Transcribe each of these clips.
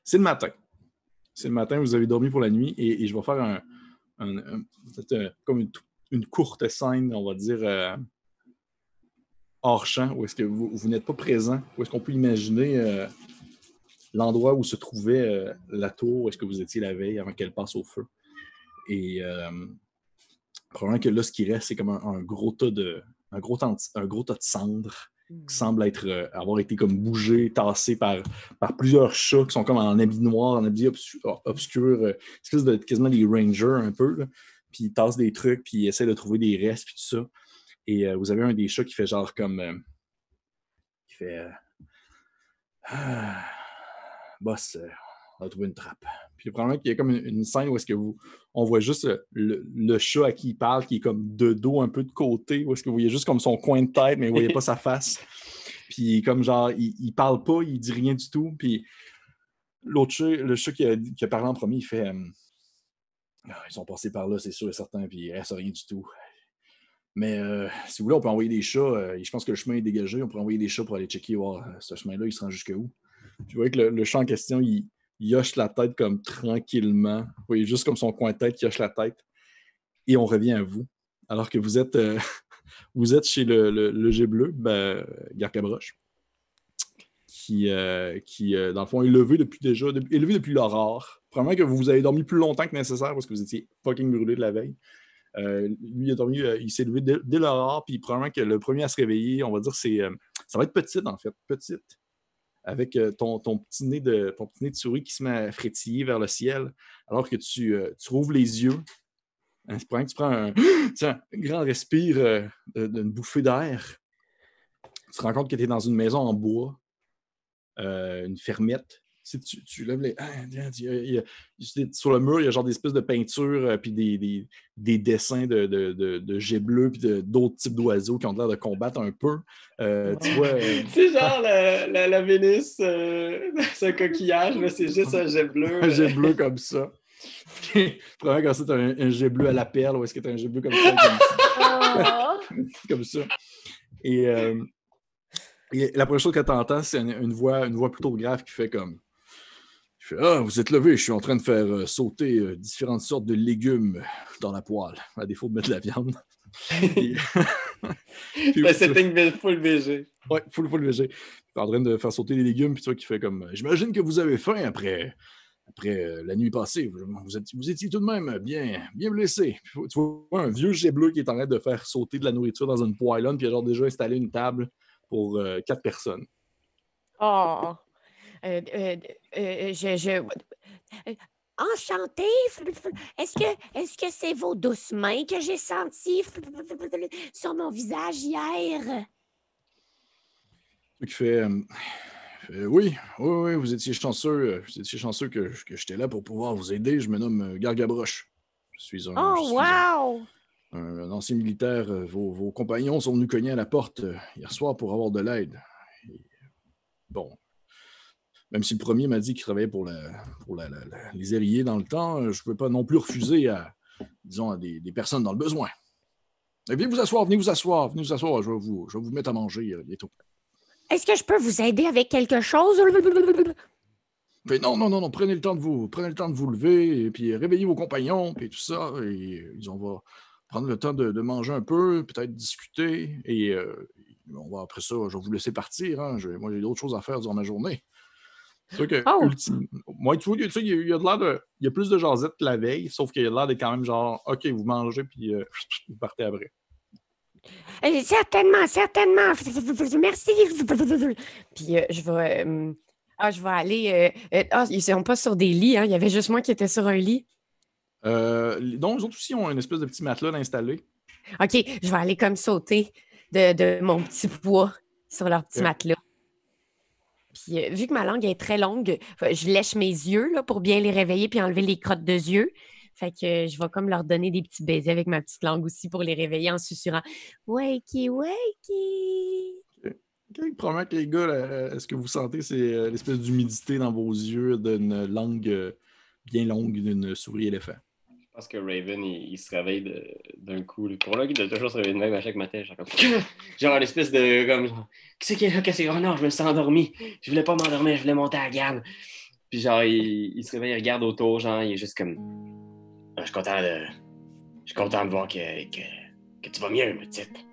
C'est le matin. C'est le matin, vous avez dormi pour la nuit et je vais faire peut-être comme une courte scène, on va dire, hors champ, où est-ce que vous n'êtes pas présent, où est-ce qu'on peut imaginer l'endroit où se trouvait la tour, où est-ce que vous étiez la veille avant qu'elle passe au feu. Et probablement que là, ce qui reste, c'est comme un gros tas de cendres qui semble avoir été comme bougé, tassé par plusieurs chats qui sont comme en habit noir, en habit obscur, quasiment des rangers un peu, là. Puis ils tassent des trucs, puis ils essaient de trouver des restes, puis tout ça. Et vous avez un des chats qui fait genre comme... qui fait... boss, on a trouvé une trappe. Puis probablement qu'il y a comme une scène où est-ce que on voit juste le chat à qui il parle, qui est comme de dos un peu de côté, où est-ce que vous voyez juste comme son coin de tête, mais vous voyez pas sa face. Puis comme genre, il parle pas, il dit rien du tout. Puis l'autre chat, le chat qui a parlé en premier, il fait ils sont passés par là, c'est sûr et certain, puis il reste rien du tout. Mais si vous voulez, on peut envoyer des chats. Je pense que le chemin est dégagé. On peut envoyer des chats pour aller checker, voir ce chemin-là, il se rend jusqu'où. Puis vous voyez que le chat en question, il hoche la tête comme tranquillement. Vous voyez juste comme son coin de tête qui hoche la tête. Et on revient à vous. Alors que vous êtes, vous êtes chez le G bleu, Garcabroche, qui dans le fond, est levé depuis l'aurore. Probablement que vous avez dormi plus longtemps que nécessaire parce que vous étiez fucking brûlé de la veille. Lui, il a dormi, il s'est levé dès l'aurore, puis probablement que le premier à se réveiller, on va dire, ça va être petite, en fait, petite, avec ton petit nez de souris qui se met à frétiller vers le ciel, alors que tu rouvres les yeux. Hein, c'est probablement que tu prends un grand respire d'une bouffée d'air. Tu te rends compte que tu es dans une maison en bois, une fermette. Si tu lèves les... sur le mur, il y a genre des espèces de peintures puis des dessins de jets bleus puis d'autres types d'oiseaux qui ont l'air de combattre un peu. Tu vois... C'est genre la Vénus, c'est un coquillage, mais c'est juste un jet bleu. Un jet bleu comme ça. Probablement quand c'est un jet bleu à la perle, ou est-ce que tu as un jet bleu comme ça? Comme ça. Et la première chose que tu entends, c'est une voix plutôt grave qui fait comme... Ah, vous êtes levé, je suis en train de faire sauter différentes sortes de légumes dans la poêle, à défaut de mettre de la viande. C'est un setting full VG. Ouais, full VG. En train de faire sauter les légumes, puis toi qui fait comme... J'imagine que vous avez faim après la nuit passée. Vous étiez tout de même bien blessé. Puis, tu vois un vieux jet bleu qui est en train de faire sauter de la nourriture dans une poêlonne, puis il a genre déjà installé une table pour 4 personnes. Oh! Enchantée. Est-ce que c'est vos douces mains que j'ai senties sur mon visage hier? Qui fait... oui, vous étiez chanceux. Que j'étais là pour pouvoir vous aider. Je me nomme Gargabroche. Je suis un ancien militaire. Vos compagnons sont venus cogner à la porte hier soir pour avoir de l'aide. Bon, même si le premier m'a dit qu'il travaillait pour les aériers dans le temps, je ne pouvais pas non plus refuser à des personnes dans le besoin. Venez vous asseoir. Je vais vous mettre à manger bientôt. Est-ce que je peux vous aider avec quelque chose? Mais non, prenez le temps de vous lever, et puis réveillez vos compagnons, puis tout ça, et on va prendre le temps de manger un peu, peut-être discuter, et on va après ça, je vais vous laisser partir, hein. Moi, j'ai d'autres choses à faire durant ma journée. C'est sûr que, moi, tu vois, il y a de l'air il y a plus de jasette que la veille, sauf qu'il y a de l'air d'être quand même genre, OK, vous mangez, puis vous partez après. Certainement. Merci. Puis je vais aller... ils sont pas sur des lits, hein? Il y avait juste moi qui étais sur un lit. Donc, les autres aussi ont une espèce de petit matelas installé. OK, je vais aller comme sauter de mon petit poids sur leur petit matelas. Puis vu que ma langue est très longue, je lèche mes yeux là, pour bien les réveiller puis enlever les crottes de yeux. Fait que je vais comme leur donner des petits baisers avec ma petite langue aussi pour les réveiller en susurrant « Wakey, wakey! » Okay. Probablement que les gars, ce que vous sentez, c'est l'espèce d'humidité dans vos yeux d'une langue bien longue d'une souris-éléphant. Je pense que Raven, il se réveille d'un coup. Pour là, il doit toujours se réveiller de même à chaque matin. Genre une espèce de... Comme, qui c'est qui est là? Oh non, je me suis endormi. Je voulais pas m'endormir, je voulais monter à la garde. Puis genre, il se réveille, il regarde autour, genre, il est juste comme... Ah, je suis content de voir que tu vas mieux, ma petite.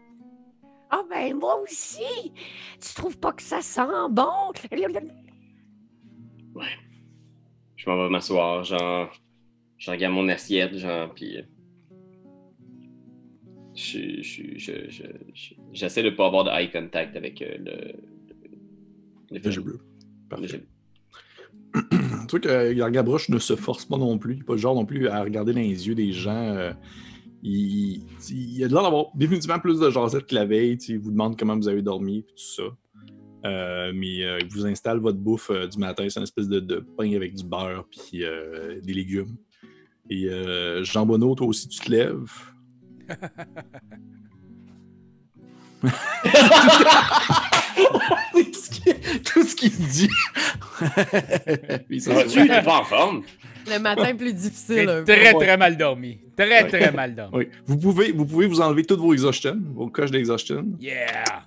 Ah ben moi aussi! Tu trouves pas que ça sent bon? Ouais. Je m'en vais m'asseoir, genre... Je regarde mon assiette, genre, puis... J'essaie de pas avoir de eye contact avec Le jeu bleu. le Parfait. jeu. Tu vois que Gargabroche ne se force pas non plus. Il n'est pas le genre non plus à regarder dans les yeux des gens. Il a l'air d'avoir définitivement plus de jasette que la veille. Il vous demande comment vous avez dormi et tout ça. Mais il vous installe votre bouffe du matin. C'est une espèce de pain avec du beurre puis des légumes. Et Jean Bonneau, toi aussi, tu te lèves. Tout ce qu'il se dit. Tu n'es pas en forme? Le matin plus difficile. J'ai très mal dormi. Très mal dormi. Oui. Vous pouvez vous enlever toutes vos exhaustion, vos coches d'exhaustion. Yeah!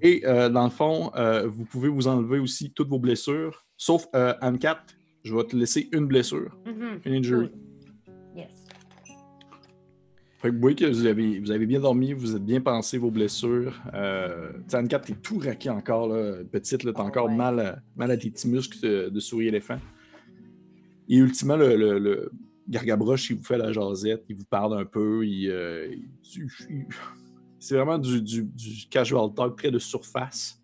Et dans le fond, vous pouvez vous enlever aussi toutes vos blessures. Sauf Anne-Cat, je vais te laisser une blessure. Une injury. Yes. Fait que vous voyez que vous avez bien dormi, vous êtes bien pensé vos blessures. Anne-Cat, t'es tout raqué encore, là, petite, là, t'as encore mal à tes petits muscles de souris éléphant. Et ultimement, le Gargabroche, il vous fait la jasette, il vous parle un peu, c'est vraiment du casual talk près de surface.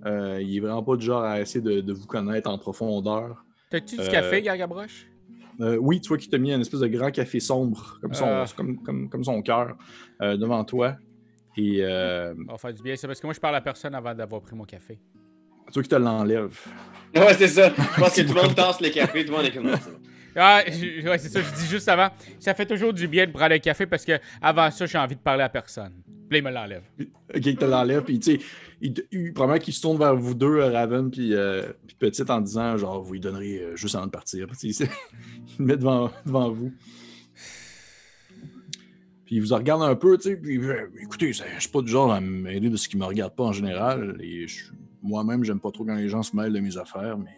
Il est vraiment pas du genre à essayer de vous connaître en profondeur. T'as-tu du café, Gargabroche? Oui, tu vois qu'il t'a mis un espèce de grand café sombre, comme son cœur, devant toi. Et On va faire du bien, c'est parce que moi, je parle à personne avant d'avoir pris mon café. tu vois qu'il te l'enlève. Ouais, c'est ça. Je pense que tout le monde tasse le café, tout le monde est comme ça. Ah, ouais, c'est ça, je dis juste avant. Ça fait toujours du bien de prendre un café parce que avant ça, j'ai envie de parler à personne. Puis là, il me l'enlève. Ok, il te l'enlève, puis tu sais, probablement qu'il se tourne vers vous deux, Raven, puis Petite, en disant, genre, vous lui donnerez juste avant de partir. Il le met devant vous. Puis il vous regarde un peu, tu sais, puis écoutez, je suis pas du genre à m'aider de ce qui me regarde pas en général, et moi-même, j'aime pas trop quand les gens se mêlent de mes affaires, mais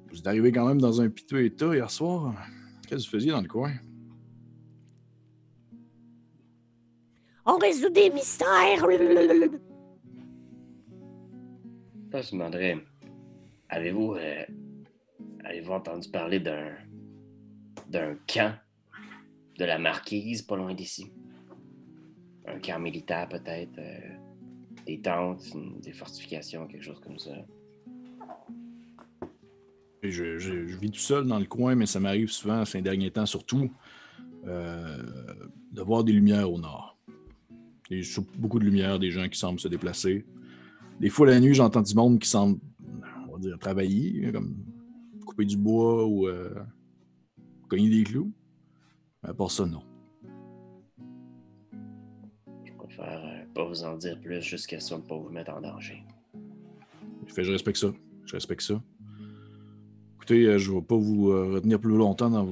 vous êtes arrivé quand même dans un piteux état hier soir. Qu'est-ce que vous faisiez dans le coin? On résout des mystères. Là, je me demanderais, avez-vous entendu parler d'un camp de la Marquise pas loin d'ici? Un camp militaire peut-être, des tentes, des fortifications, quelque chose comme ça. Je vis tout seul dans le coin, mais ça m'arrive souvent, ces derniers temps surtout, de voir des lumières au nord. Et beaucoup de lumières, des gens qui semblent se déplacer. Des fois, la nuit, j'entends du monde qui semble, on va dire, travailler, comme couper du bois ou cogner des clous. Mais à part ça, non. Je préfère pas vous en dire plus jusqu'à ce pas vous mettre en danger. Je respecte ça. Je respecte ça. Écoutez, je ne vais pas vous retenir plus longtemps dans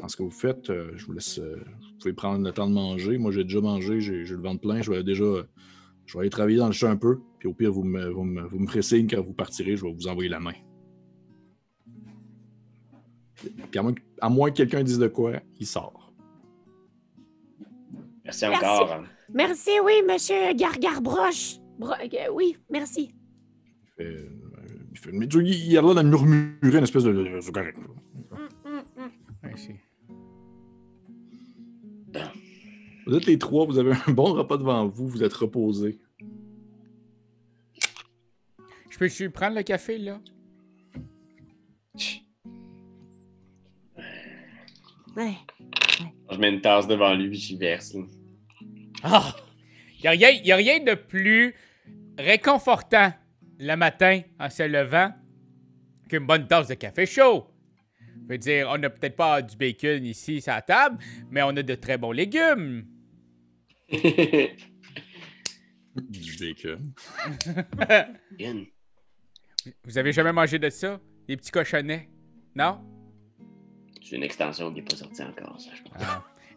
ce que vous faites. Je vous laisse. Vous pouvez prendre le temps de manger. Moi, j'ai déjà mangé, j'ai le ventre plein. Je vais aller travailler dans le champ un peu. Puis au pire, vous me ferez signe quand vous partirez. Je vais vous envoyer la main. Puis à moins que quelqu'un dise de quoi, il sort. Merci encore. Merci, oui, monsieur Gargarbroche. Oui, merci. Il a l'air de murmurer une espèce de... C'est correct. Merci. Vous êtes les trois, vous avez un bon repas devant vous, vous êtes reposés. Je peux prendre le café, là? Ouais. Je mets une tasse devant lui et j'y verse. Ah! Il n'y a rien de plus réconfortant le matin en se levant qu'une bonne tasse de café chaud. Je veux dire, on n'a peut-être pas du bacon ici sur la table, mais on a de très bons légumes. Du bacon. Vous avez jamais mangé de ça? Des petits cochonnets? Non? J'ai une extension qui n'est pas sortie encore, ça, je pense.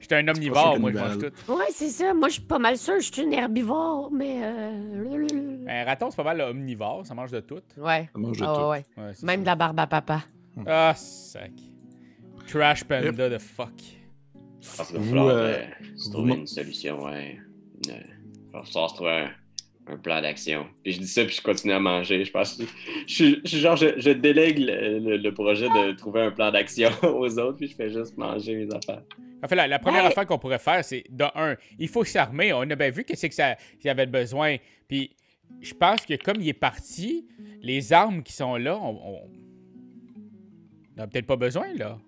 J'étais un omnivore, moi, je mange cannibale. tout. Ouais, c'est ça. Moi, je suis pas mal sûre, je suis une herbivore, mais. Un raton, c'est pas mal omnivore, ça mange de tout. Ouais. Ça mange de Ah, tout. ouais. Ouais, c'est Même de ça. la barbe à papa. Ah, sac. Trash panda de fuck. Je pense qu'il va Vous, falloir se vous trouver m'en- une solution, ouais. Il va falloir se trouver un plan d'action. Puis je dis ça, puis je continue à manger. Je pense que je délègue le projet de trouver un plan d'action aux autres, puis je fais juste manger mes affaires. En fait, la première Ouais. affaire qu'on pourrait faire, c'est, de un, il faut s'armer. On a bien vu que c'est que ça qu'il y avait besoin. Puis, je pense que comme il est parti, les armes qui sont là, on n'a peut-être pas besoin, là.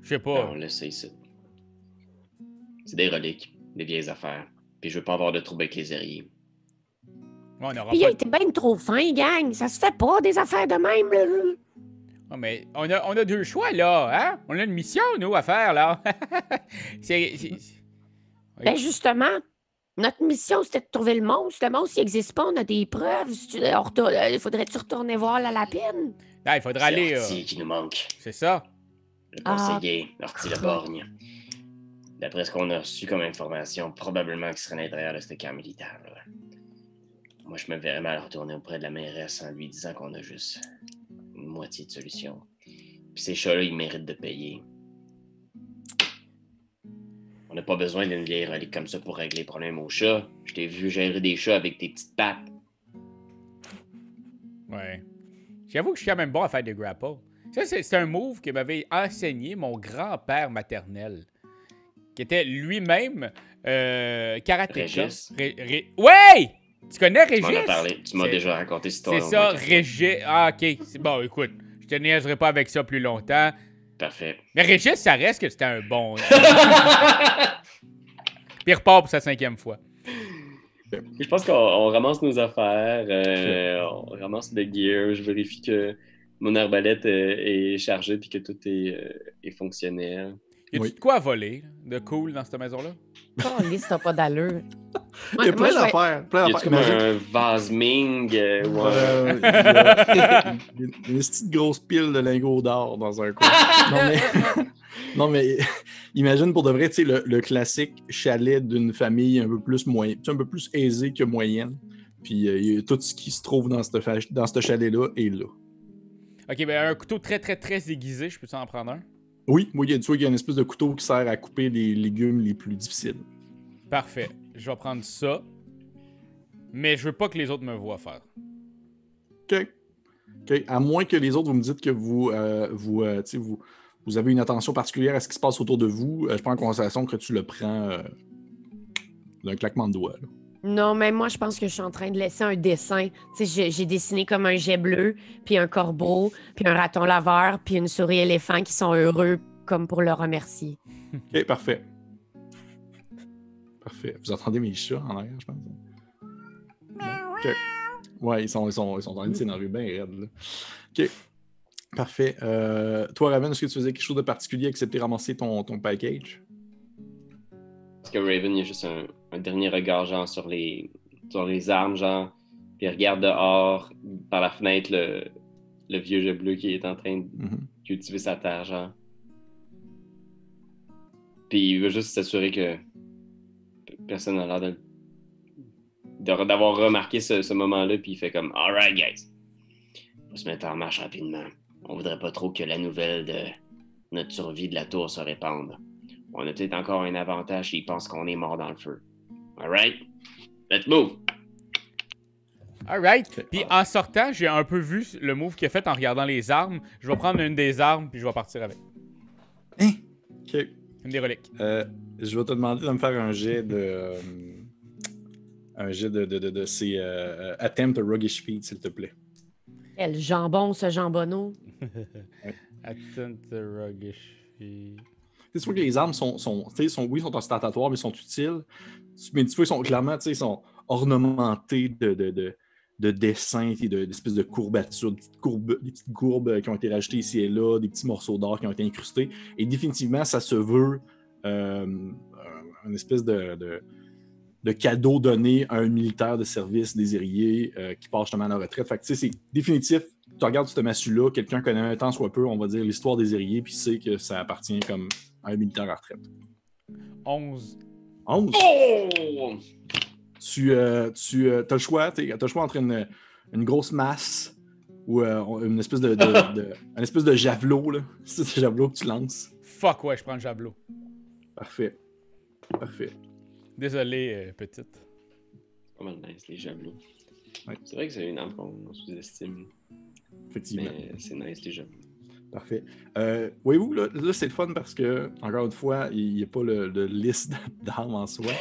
Je sais pas. On le sait, ici. C'est des reliques, des vieilles affaires. Puis je veux pas avoir de troubles avec les herriers. On n'aura Puis il pas... a été bien trop fin, gang. Ça se fait pas, des affaires de même, là. Ah, mais on a deux choix, là, hein? On a une mission, nous, à faire, là. c'est... Ben, justement, notre mission, c'était de trouver le monstre. Le monstre, il n'existe pas, on a des preuves. Il faudrait-tu retourner voir la lapine? Ah, il faudra C'est aller... Ortie qui nous manque. C'est ça. Le Ah. conseiller, Ortie le borgne. D'après ce qu'on a reçu comme information, probablement qu'il serait à l'intérieur de ce camp militaire. Là. Moi, je me verrais mal retourner auprès de la mairesse en lui disant qu'on a juste une moitié de solution. Puis ces chats-là, ils méritent de payer. On n'a pas besoin d'une vieille relique comme ça pour régler les problèmes aux chats. Je t'ai vu gérer des chats avec tes petites pattes. Ouais. J'avoue que je suis quand même bon à faire des grapples. Ça, c'est un move que m'avait enseigné mon grand-père maternel, qui était lui-même karatéka. Régis. Ouais! Tu connais Tu m'en as Régis? parlé. Tu m'as C'est- déjà raconté cette histoire. C'est ça, Régis. Ah, OK. C'est bon, écoute, je te niaiserai pas avec ça plus longtemps. Parfait. Mais Régis, ça reste que c'était un bon... Puis il repart pour sa 5e fois. Je pense qu'on ramasse nos affaires, on ramasse le gear, je vérifie que mon arbalète est chargée puis que tout est fonctionnel. Y a-tu Oui. de quoi à voler, là, de cool, dans cette maison-là? Oh, liste, t'as pas d'allure. Il y a plein je vais- d'affaires. Plein Y a-tu d'affaires. comme Imagine, un vase Ming il y a une petite grosse pile de lingots d'or dans un coin. Non, mais imagine pour de vrai, tu sais, le classique chalet d'une famille un peu plus un peu plus aisée que moyenne. Puis tout ce qui se trouve dans ce chalet-là est là. OK, ben un couteau très, très, très aiguisé, je peux en prendre un? Oui, tu vois qu'il y a une espèce de couteau qui sert à couper les légumes les plus difficiles. Parfait. Je vais prendre ça. Mais je veux pas que les autres me voient faire. OK. À moins que les autres, vous me dites que vous avez une attention particulière à ce qui se passe autour de vous, je prends en considération que tu le prends d'un claquement de doigts. Là. Non, mais moi, je pense que je suis en train de laisser un dessin. Tu sais, j'ai dessiné comme un jet bleu, puis un corbeau, puis un raton laveur, puis une souris éléphant qui sont heureux comme pour le remercier. OK, parfait. Parfait. Vous entendez mes chats en arrière, je pense. OK. Ouais, ils sont en train de s'énerver bien raide, là. OK. Parfait. Toi, Raven, est-ce que tu faisais quelque chose de particulier excepté ramasser ton package? Parce que Raven, il y a juste un dernier regard, genre, sur les armes, genre, puis il regarde dehors, par la fenêtre, le vieux jet bleu qui est en train de cultiver sa terre, genre. Puis il veut juste s'assurer que personne n'a l'air d'avoir remarqué ce moment-là, puis il fait comme « Alright, guys, on va se mettre en marche rapidement. On voudrait pas trop que la nouvelle de notre survie de la tour se répande. On a peut-être encore un avantage s'ils pensent qu'on est mort dans le feu. Alright? Let's move! » Alright. Ok. Puis en sortant, j'ai un peu vu le move qu'il a fait en regardant les armes. Je vais prendre une des armes, puis je vais partir avec. Hein? OK. Une des reliques. Je vais te demander de me faire un jet de... c'est Attempt a Roguish Feat, s'il te plaît. Quel jambon, ce jambonneau. Attends, ruggish. Tu vois que les armes sont ostentatoires, mais sont utiles. Mais tu vois, ils sont clairement, ils sont ornementés de dessins, d'espèces de courbatures, des petites courbes qui ont été rajoutées ici et là, des petits morceaux d'or qui ont été incrustés. Et définitivement, ça se veut une espèce de cadeau donné à un militaire de service désiré qui part justement à la retraite. Fait que tu sais, c'est définitif. Tu regardes ce massue-là, quelqu'un connaît un tant soit peu, on va dire, l'histoire des Ériés, puis sait que ça appartient comme Un militaire à retraite. 11. 11. Oh! Tu as le choix, t'as le choix entre une grosse masse ou une espèce un espèce de javelot, là. C'est le javelot que tu lances. Fuck, ouais, je prends le javelot. Parfait. Parfait. Désolé, petite. C'est pas mal nice, les javelots. Ouais. C'est vrai que c'est une arme qu'on sous-estime. Effectivement. Mais c'est nice, les javelots. Parfait. Voyez-vous, là c'est le fun parce que, encore une fois, il n'y a pas de liste d'armes en soi.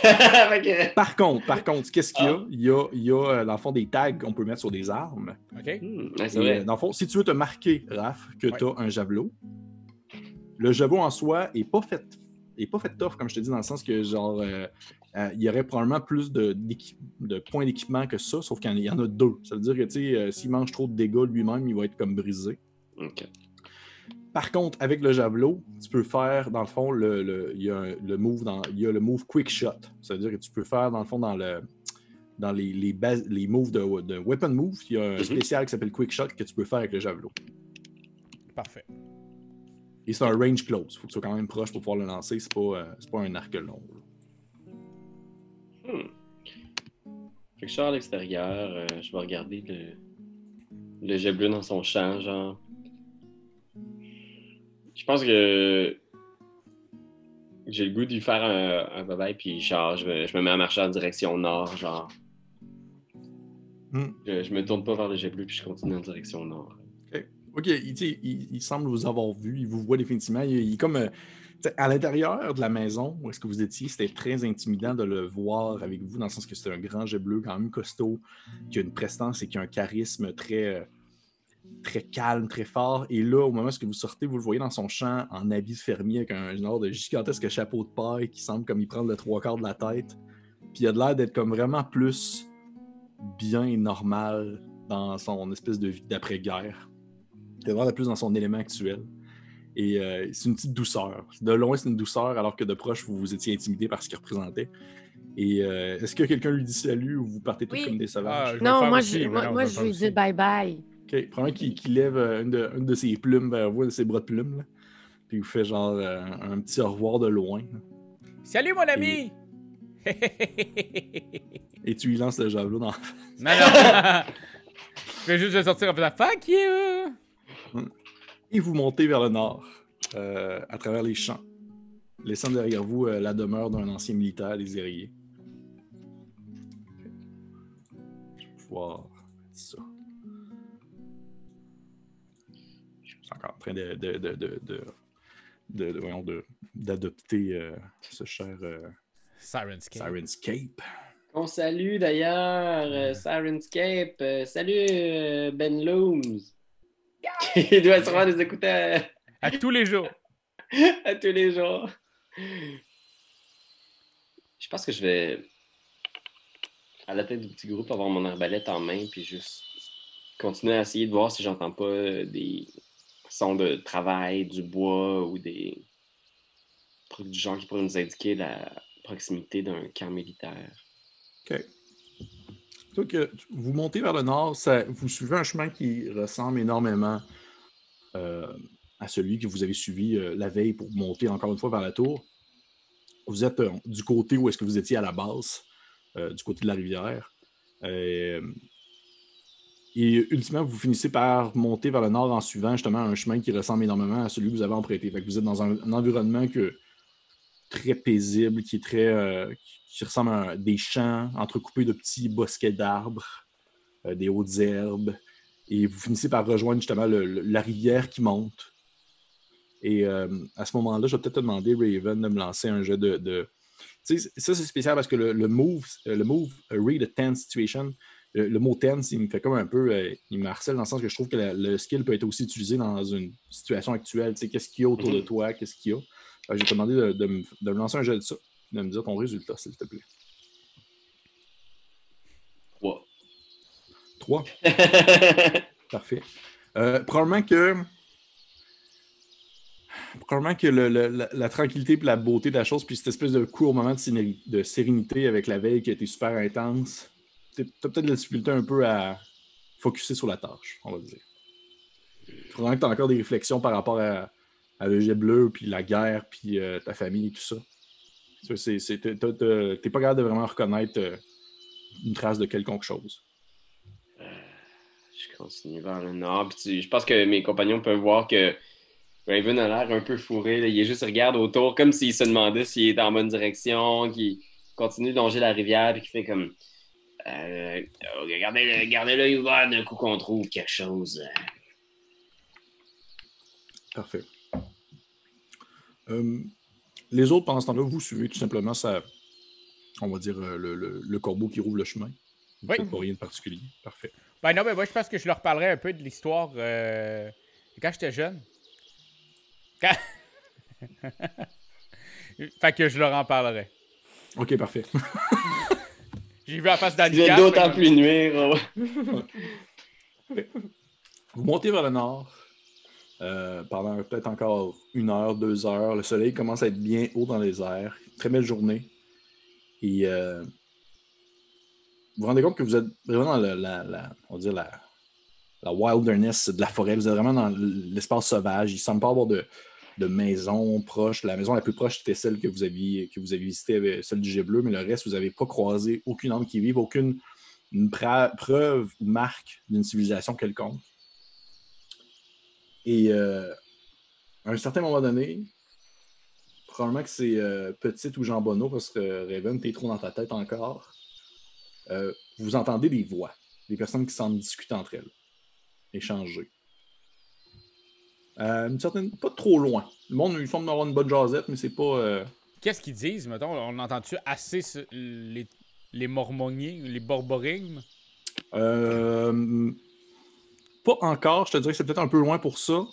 Ok. Par contre, qu'est-ce qu'il y a? Il y a, dans le fond, des tags qu'on peut mettre sur des armes. OK? Ouais, c'est Et, vrai. dans le fond, si tu veux te marquer, Raph, que Ouais. tu as un javelot, le javelot en soi est pas fait tough, comme je te dis, dans le sens que, genre, il y aurait probablement plus de points d'équipement que ça, sauf qu'il y en a 2. Ça veut dire que, tu sais, s'il mange trop de dégâts lui-même, il va être comme brisé. Ok. Par contre, avec le javelot, tu peux faire, dans le fond, il y a le move Quick Shot. Ça veut dire que tu peux faire, dans le fond, dans les moves de Weapon Move, il y a un spécial qui s'appelle Quick Shot que tu peux faire avec le javelot. Parfait. Et c'est un range close. Il faut que tu sois quand même proche pour pouvoir le lancer. C'est pas un arc long. Fait que je sors à l'extérieur, je vais regarder le jet bleu dans son champ, genre. Je pense que j'ai le goût de lui faire un bye-bye, puis genre, je me mets à marcher en direction nord, genre. Je me tourne pas vers le jet bleu, puis je continue en direction nord. OK, il semble vous avoir vu. Il vous voit définitivement. Il est comme... à l'intérieur de la maison où est-ce que vous étiez, c'était très intimidant de le voir avec vous, dans le sens que c'est un grand jet bleu, quand même costaud, qui a une prestance et qui a un charisme très... très calme, très fort. Et là, au moment où vous sortez, vous le voyez dans son champ en habit de fermier avec un genre de gigantesque chapeau de paille qui semble comme il prend le 3/4 de la tête. Puis il a l'air d'être comme vraiment plus bien et normal dans son espèce de vie d'après-guerre. Il a l'air d'être plus dans son élément actuel. Et c'est une petite douceur. De loin, c'est une douceur, alors que de proche, vous étiez intimidé par ce qu'il représentait. Et est-ce que quelqu'un lui dit salut ou vous partez tous Oui. comme des sauvages? Je vais Non, le faire moi, aussi, mais non, moi vais je le lui faire dis aussi. bye-bye. OK. Probablement qu'il lève une de ses plumes vers vous, de ses bras de plumes. Là. Puis il vous fait genre un petit au revoir de loin. Là. Salut, mon ami! Et tu lui lances le javelot dans la face. Non, non! Je vais juste le sortir en faisant fuck you! Et vous montez vers le nord, à travers les champs, laissant derrière vous la demeure d'un ancien militaire des Ériers. Je vais pouvoir mettre ça. Je suis encore en train d'adopter ce cher Sirenscape. Sirenscape. On salue d'ailleurs Sirenscape. Salut Ben Looms. Il doit sûrement nous écouter À tous les jours. à tous les jours. Je pense que je vais, à la tête du petit groupe, avoir mon arbalète en main, puis juste continuer à essayer de voir si j'entends pas des sons de travail, du bois ou des trucs du genre qui pourraient nous indiquer la proximité d'un camp militaire. OK. Plutôt que vous montez vers le nord, vous suivez un chemin qui ressemble énormément à celui que vous avez suivi la veille pour monter encore une fois vers la tour. Vous êtes du côté où est-ce que vous étiez à la base, du côté de la rivière. Et ultimement, vous finissez par monter vers le nord en suivant justement un chemin qui ressemble énormément à celui que vous avez emprunté. Fait que vous êtes dans un environnement très paisible, qui est très qui ressemble à des champs entrecoupés de petits bosquets d'arbres, des hautes herbes. Et vous finissez par rejoindre justement la rivière qui monte. Et à ce moment-là, je vais peut-être te demander, Raven, de me lancer un jeu de... Tu sais, ça, c'est spécial parce que le move Read a Tense Situation, le mot tense, il me fait comme un peu... il me harcèle dans le sens que je trouve que le skill peut être aussi utilisé dans une situation actuelle. Tu sais, qu'est-ce qu'il y a autour de toi, qu'est-ce qu'il y a. Je vais te demander de me lancer un jeu de ça, de me dire ton résultat, s'il te plaît. 3. 3? Parfait. Probablement que la tranquillité et la beauté de la chose, puis cette espèce de court moment de sérénité avec la veille qui a été super intense, tu as peut-être de la difficulté un peu à focusser sur la tâche, on va dire. Probablement que tu as encore des réflexions par rapport à à l'œil bleu, puis la guerre, puis ta famille et tout ça. T'es pas capable de vraiment reconnaître une trace de quelconque chose. Je continue vers le nord. Puis je pense que mes compagnons peuvent voir que Raven a l'air un peu fourré. Là. Il est juste regarde autour comme s'il se demandait s'il est en bonne direction, qu'il continue de longer la rivière puis qu'il fait comme gardez l'œil ouvert d'un coup qu'on trouve quelque chose. Parfait. Les autres, pendant ce temps-là, vous suivez tout simplement ça, on va dire le corbeau qui rouvre le chemin. Oui. C'est pas rien de particulier. Parfait. Ben non, mais moi, je pense que je leur parlerai un peu de l'histoire quand j'étais jeune. Fait que je leur en parlerai. OK, parfait. J'ai vu la face Tu d'Annika. vas d'autant plus nuire. Vous montez vers le nord pendant peut-être encore 1 heure, 2 heures. Le soleil commence à être bien haut dans les airs. Très belle journée. Et vous vous rendez compte que vous êtes vraiment dans on va dire la wilderness de la forêt. Vous êtes vraiment dans l'espace sauvage. Il ne semble pas avoir de maison proche. La maison la plus proche, c'était celle que vous aviez visitée, celle du Jet Bleu, mais le reste, vous n'avez pas croisé aucune âme qui vive, aucune preuve ou marque d'une civilisation quelconque. Et à un certain moment donné, probablement que c'est Petite ou Jean Bonneau, parce que Raven, t'es trop dans ta tête encore, vous entendez des voix, des personnes qui semblent discuter entre elles, échanger. Une certaine, pas trop loin. Le monde, il semble avoir une bonne jasette, mais c'est pas... Qu'est-ce qu'ils disent, mettons? On entend-tu assez les mormoniers, les borborigmes? Pas encore, je te dirais que c'est peut-être un peu loin pour ça.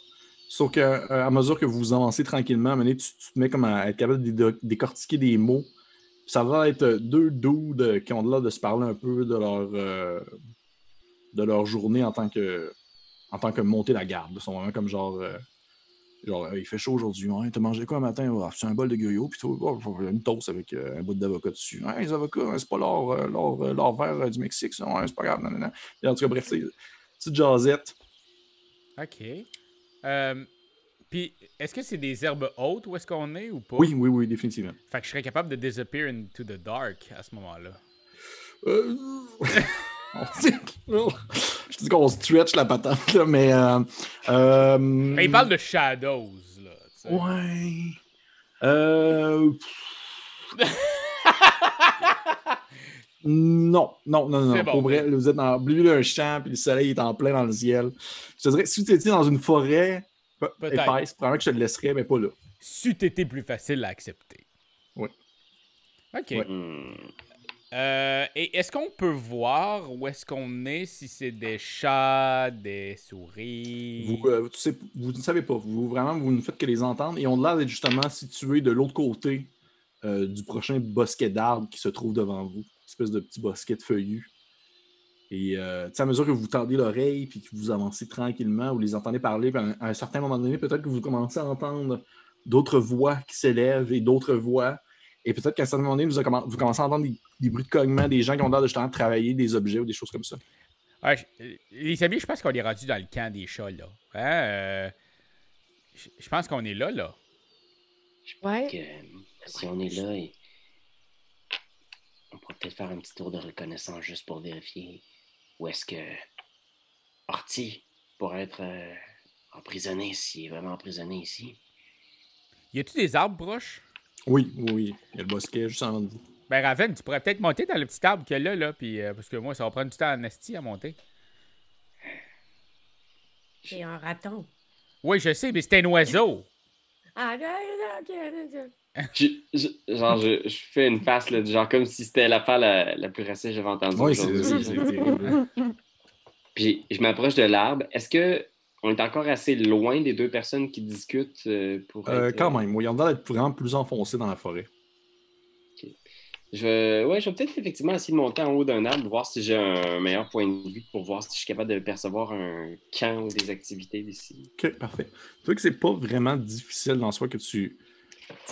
Sauf qu'à mesure que vous avancez tranquillement, à un moment donné, tu te mets comme à être capable de décortiquer des mots. Ça va être 2 dudes qui ont l'air de se parler un peu de leur journée en tant que monter la garde. Ils sont vraiment comme genre il fait chaud aujourd'hui. Ouais, t'as mangé quoi un matin? Oh, c'est un bol de gruyot, puis une toast avec un bout d'avocat dessus. Ouais, les avocats, c'est pas l'or vert du Mexique, ça. Ouais, c'est pas grave. Non. Et en tout cas, bref, c'est une petite jasette. OK. Puis, est-ce que c'est des herbes hautes où est-ce qu'on est ou pas? Oui, définitivement. Fait que je serais capable de disappear into the dark à ce moment-là. Je dis qu'on stretch la patente, là, mais... Mais il parle de shadows, là. T'sais. Ouais. Non. C'est bon. Pour vrai, vous êtes dans un champ, puis le soleil est en plein dans le ciel. Je te dirais, si tu étais dans une forêt épaisse, probablement que je te le laisserais, mais pas là. C'eût été plus facile à accepter. Oui. OK. Ouais. Et est-ce qu'on peut voir où est-ce qu'on est, si c'est des chats, des souris? Vous ne savez pas. Vous ne faites que les entendre. Et on a l'air d'être justement situés de l'autre côté du prochain bosquet d'arbres qui se trouve devant vous. Une espèce de petit bosquet de feuillus. Et à mesure que vous tendez l'oreille et que vous avancez tranquillement, vous les entendez parler, puis à un certain moment donné, peut-être que vous commencez à entendre d'autres voix qui s'élèvent et d'autres voix. Et peut-être qu'à un certain moment donné, vous commencez à entendre des bruits de cognement, des gens qui ont l'air de justement travailler des objets ou des choses comme ça. Ouais, les amis, je pense qu'on est rendu dans le camp des chats, là. Hein? Je pense qu'on est là. Je pense que si on est là, on pourrait peut-être faire un petit tour de reconnaissance juste pour vérifier où est-ce que Horty pourrait être emprisonné, s'il est vraiment emprisonné ici. Y a-tu des arbres proches? Oui. Il y a le bosquet juste en avant de vous. Ben, Raven, tu pourrais peut-être monter dans le petit arbre qu'il y a là, puis, parce que moi, ça va prendre du temps en esti à monter. C'est un raton. Oui, je sais, mais c'était un oiseau. Ah, ok. Je fais une face, là, genre comme si c'était l'affaire la plus raciste que j'avais entendue aujourd'hui. C'est terrible. Puis je m'approche de l'arbre. Est-ce qu'on est encore assez loin des 2 personnes qui discutent pour être... Quand même, oui, il y en a d'être vraiment plus enfoncé dans la forêt. Okay. Je vais peut-être effectivement essayer de monter en haut d'un arbre, voir si j'ai un meilleur point de vue pour voir si je suis capable de percevoir un camp ou des activités d'ici. OK, parfait. Tu vois que c'est pas vraiment difficile dans soi que tu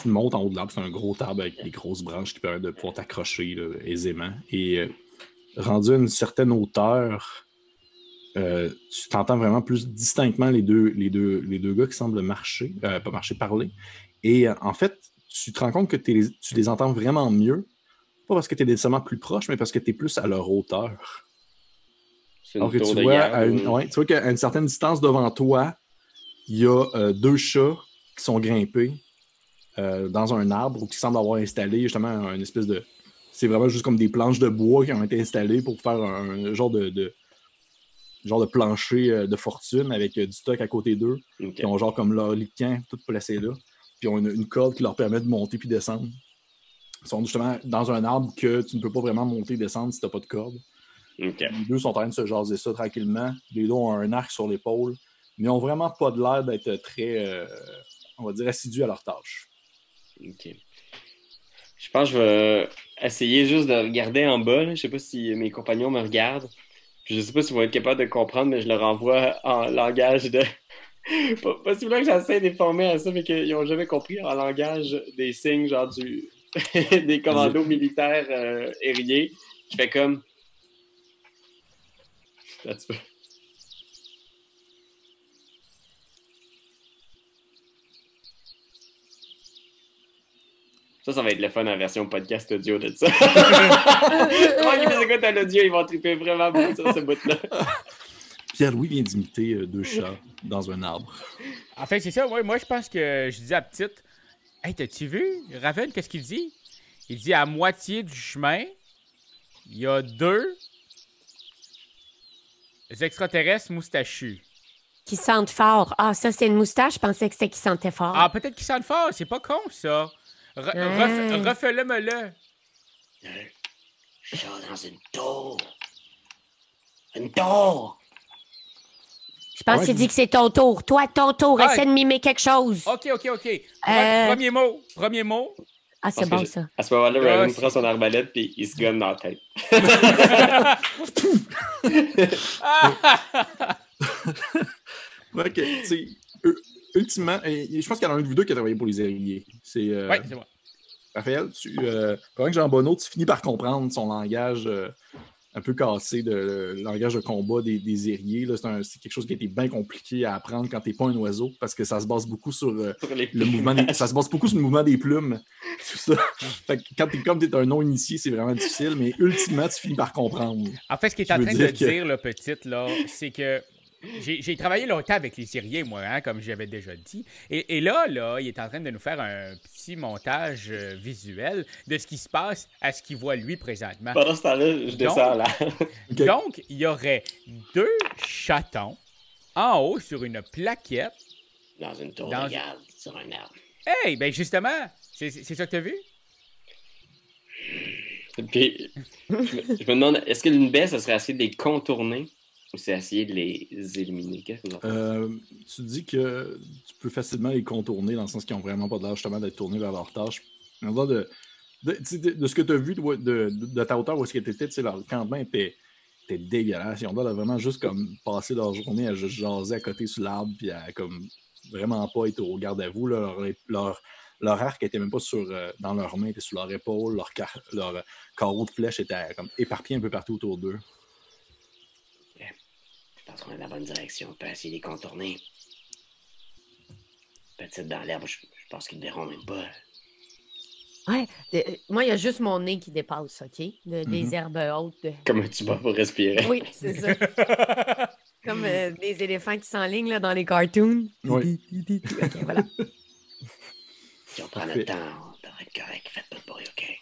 montes en haut de l'arbre. C'est un gros arbre avec des grosses branches qui permettent de pouvoir t'accrocher là, aisément. Et rendu à une certaine hauteur, tu t'entends vraiment plus distinctement les deux gars qui semblent marcher, pas marcher, parler. Et en fait, tu te rends compte que tu les entends vraiment mieux, pas parce que tu es nécessairement plus proche, mais parce que tu es plus à leur hauteur. C'est Alors une que tour tu de vois, garde. tu vois qu'à une certaine distance devant toi, il y a deux chats qui sont grimpés dans un arbre ou qui semblent avoir installé justement une espèce de... C'est vraiment juste comme des planches de bois qui ont été installées pour faire un genre de plancher de fortune avec du stock à côté d'eux. Ok. Qui ont genre comme leur lit de camp tout placé là. Puis ils ont une corde qui leur permet de monter puis descendre. Ils sont justement dans un arbre que tu ne peux pas vraiment monter et descendre si tu n'as pas de corde. Ok. Les deux sont en train de se jaser ça tranquillement. Les deux ont un arc sur l'épaule, mais ils n'ont vraiment pas de l'air d'être très, on va dire, assidus à leur tâche. Ok. Je pense que je vais essayer juste de regarder en bas. Là. Je sais pas si mes compagnons me regardent. Puis je sais pas s'ils vont être capables de comprendre, mais je leur envoie en langage de... Possiblement que j'essaie de les former à ça, mais qu'ils n'ont jamais compris en langage des signes, genre des commandos militaires aériens. Je fais comme... That's... Ça va être le fun en version podcast audio de ça. Moi qui les écoute à l'audio, ils vont triper vraiment beaucoup sur ce bout-là. Pierre-Louis vient d'imiter deux chats dans un arbre. En fait, c'est ça. Moi, je pense que je dis à petite, hey, t'as-tu vu, Raven, qu'est-ce qu'il dit? Il dit à moitié du chemin, il y a deux extraterrestres moustachus. Qui sentent fort. Ah, ça, c'est une moustache. Je pensais que c'était qui sentait fort. Ah, peut-être qu'ils sentent fort. C'est pas con, ça. Refais-le-me-le. Je suis dans une tour. Une tour! Je pense qu'il dit que c'est ton tour. Toi, ton tour. Ah, Essaie de mimer quelque chose. OK. Premier mot. Ah, c'est bon, ça. À ce moment-là, Ah, Raven c'est- prend son arbalète et il se gonne dans la tête. Ok, tu sais, ultimement, je pense qu'il y en a un de vous deux qui a travaillé pour les aériers. C'est Ouais, c'est moi. Raphaël, pendant que Jean Bonneau, tu finis par comprendre son langage un peu cassé, le langage de combat des aériers. Là, c'est quelque chose qui a été bien compliqué à apprendre quand tu n'es pas un oiseau, parce que ça se base beaucoup sur Sur les le mouvement ça se base beaucoup sur le mouvement des plumes. Tout ça. Fait que quand tu es un non-initié, c'est vraiment difficile, mais ultimement, tu finis par comprendre. En fait, ce qu'il est en train de dire, là, petite, là, c'est que j'ai travaillé longtemps avec les Syriens, moi, hein, comme j'avais déjà dit. Et là, il est en train de nous faire un petit montage visuel de ce qui se passe à ce qu'il voit lui présentement. Pendant ce temps-là, je descends là. Okay. Donc, il y aurait deux chatons en haut sur une plaquette. Dans une tour Dans- de garde, sur un arbre. Hey, ben justement, c'est ça que t'as vu? Puis, je me demande, est-ce que l'une baisse, ça serait essayer de les contourner ou c'est essayer de les éliminer? Qu'est-ce que vous en pensez? Tu dis que tu peux facilement les contourner dans le sens qu'ils n'ont vraiment pas de l'air justement d'être tournés vers leur tâche. De ce que tu as vu de ta hauteur où est-ce que tu étais, leur campement était dégueulasse. Ils ont l'air de vraiment juste comme passer leur journée à juste jaser à côté sur l'arbre puis à comme vraiment pas être au garde à vous. Là. Leur arc était même pas dans leurs mains, était sur leur épaule, leur carreau de flèche était comme éparpillé un peu partout autour d'eux. Je pense qu'on est dans la bonne direction. On peut essayer de les contourner. Peut-être dans l'herbe, je pense qu'ils ne verront même pas. Ouais. Moi, il y a juste mon nez qui dépasse, OK? Des herbes hautes. Comme un tuba pour respirer. Oui, c'est ça. Comme des éléphants qui s'enlignent là, dans les cartoons. Oui. OK, voilà. Si on prend notre temps, on devrait être correct. Faites pas de bruit, OK?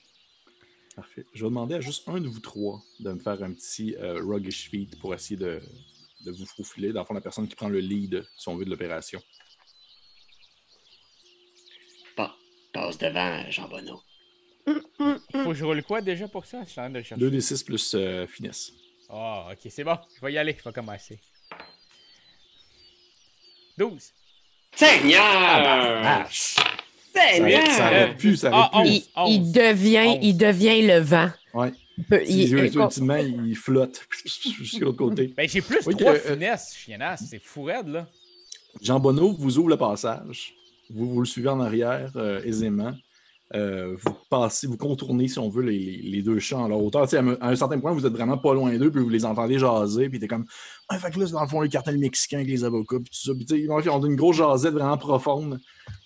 Parfait. Je vais demander à juste un de vous trois de me faire un petit Ruggish Feat pour essayer de vous faufiler. Dans le fond, la personne qui prend le lead, si on veut, de l'opération. Passe devant, Jean Bonneau. Faut que je roule quoi déjà pour ça? Je suis en train de le chercher. 2d6 plus finesse. Ah, ok, c'est bon. Je vais y aller. Je vais commencer. 12. Seigneur! Ah, Seigneur! ça aurait pu, ça aurait pu. Il devient le vent. Ouais. Il- Ultimement, il flotte jusqu'à l'autre côté. Ben, j'ai plus Oui, 3 finesses, chiennasse. C'est fou raide, là. Jean Bonneau vous ouvre le passage. Vous le suivez en arrière aisément. vous contournez, si on veut, les deux champs à leur hauteur. À un certain point, vous êtes vraiment pas loin d'eux, puis vous les entendez jaser, puis t'es comme fait que là, c'est dans le fond, le cartel mexicain avec les avocats, puis tout ça. Puis ils ont une grosse jasette vraiment profonde.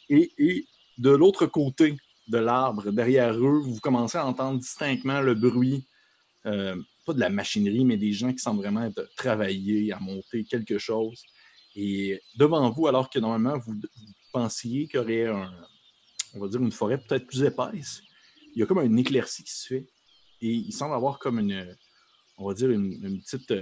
Et de l'autre côté de l'arbre, derrière eux, vous commencez à entendre distinctement le bruit, pas de la machinerie, mais des gens qui semblent vraiment être travaillés à monter quelque chose. Et devant vous, alors que normalement, vous pensiez qu'il y aurait on va dire une forêt peut-être plus épaisse, il y a comme un éclaircie qui se fait. Et il semble avoir comme on va dire une petite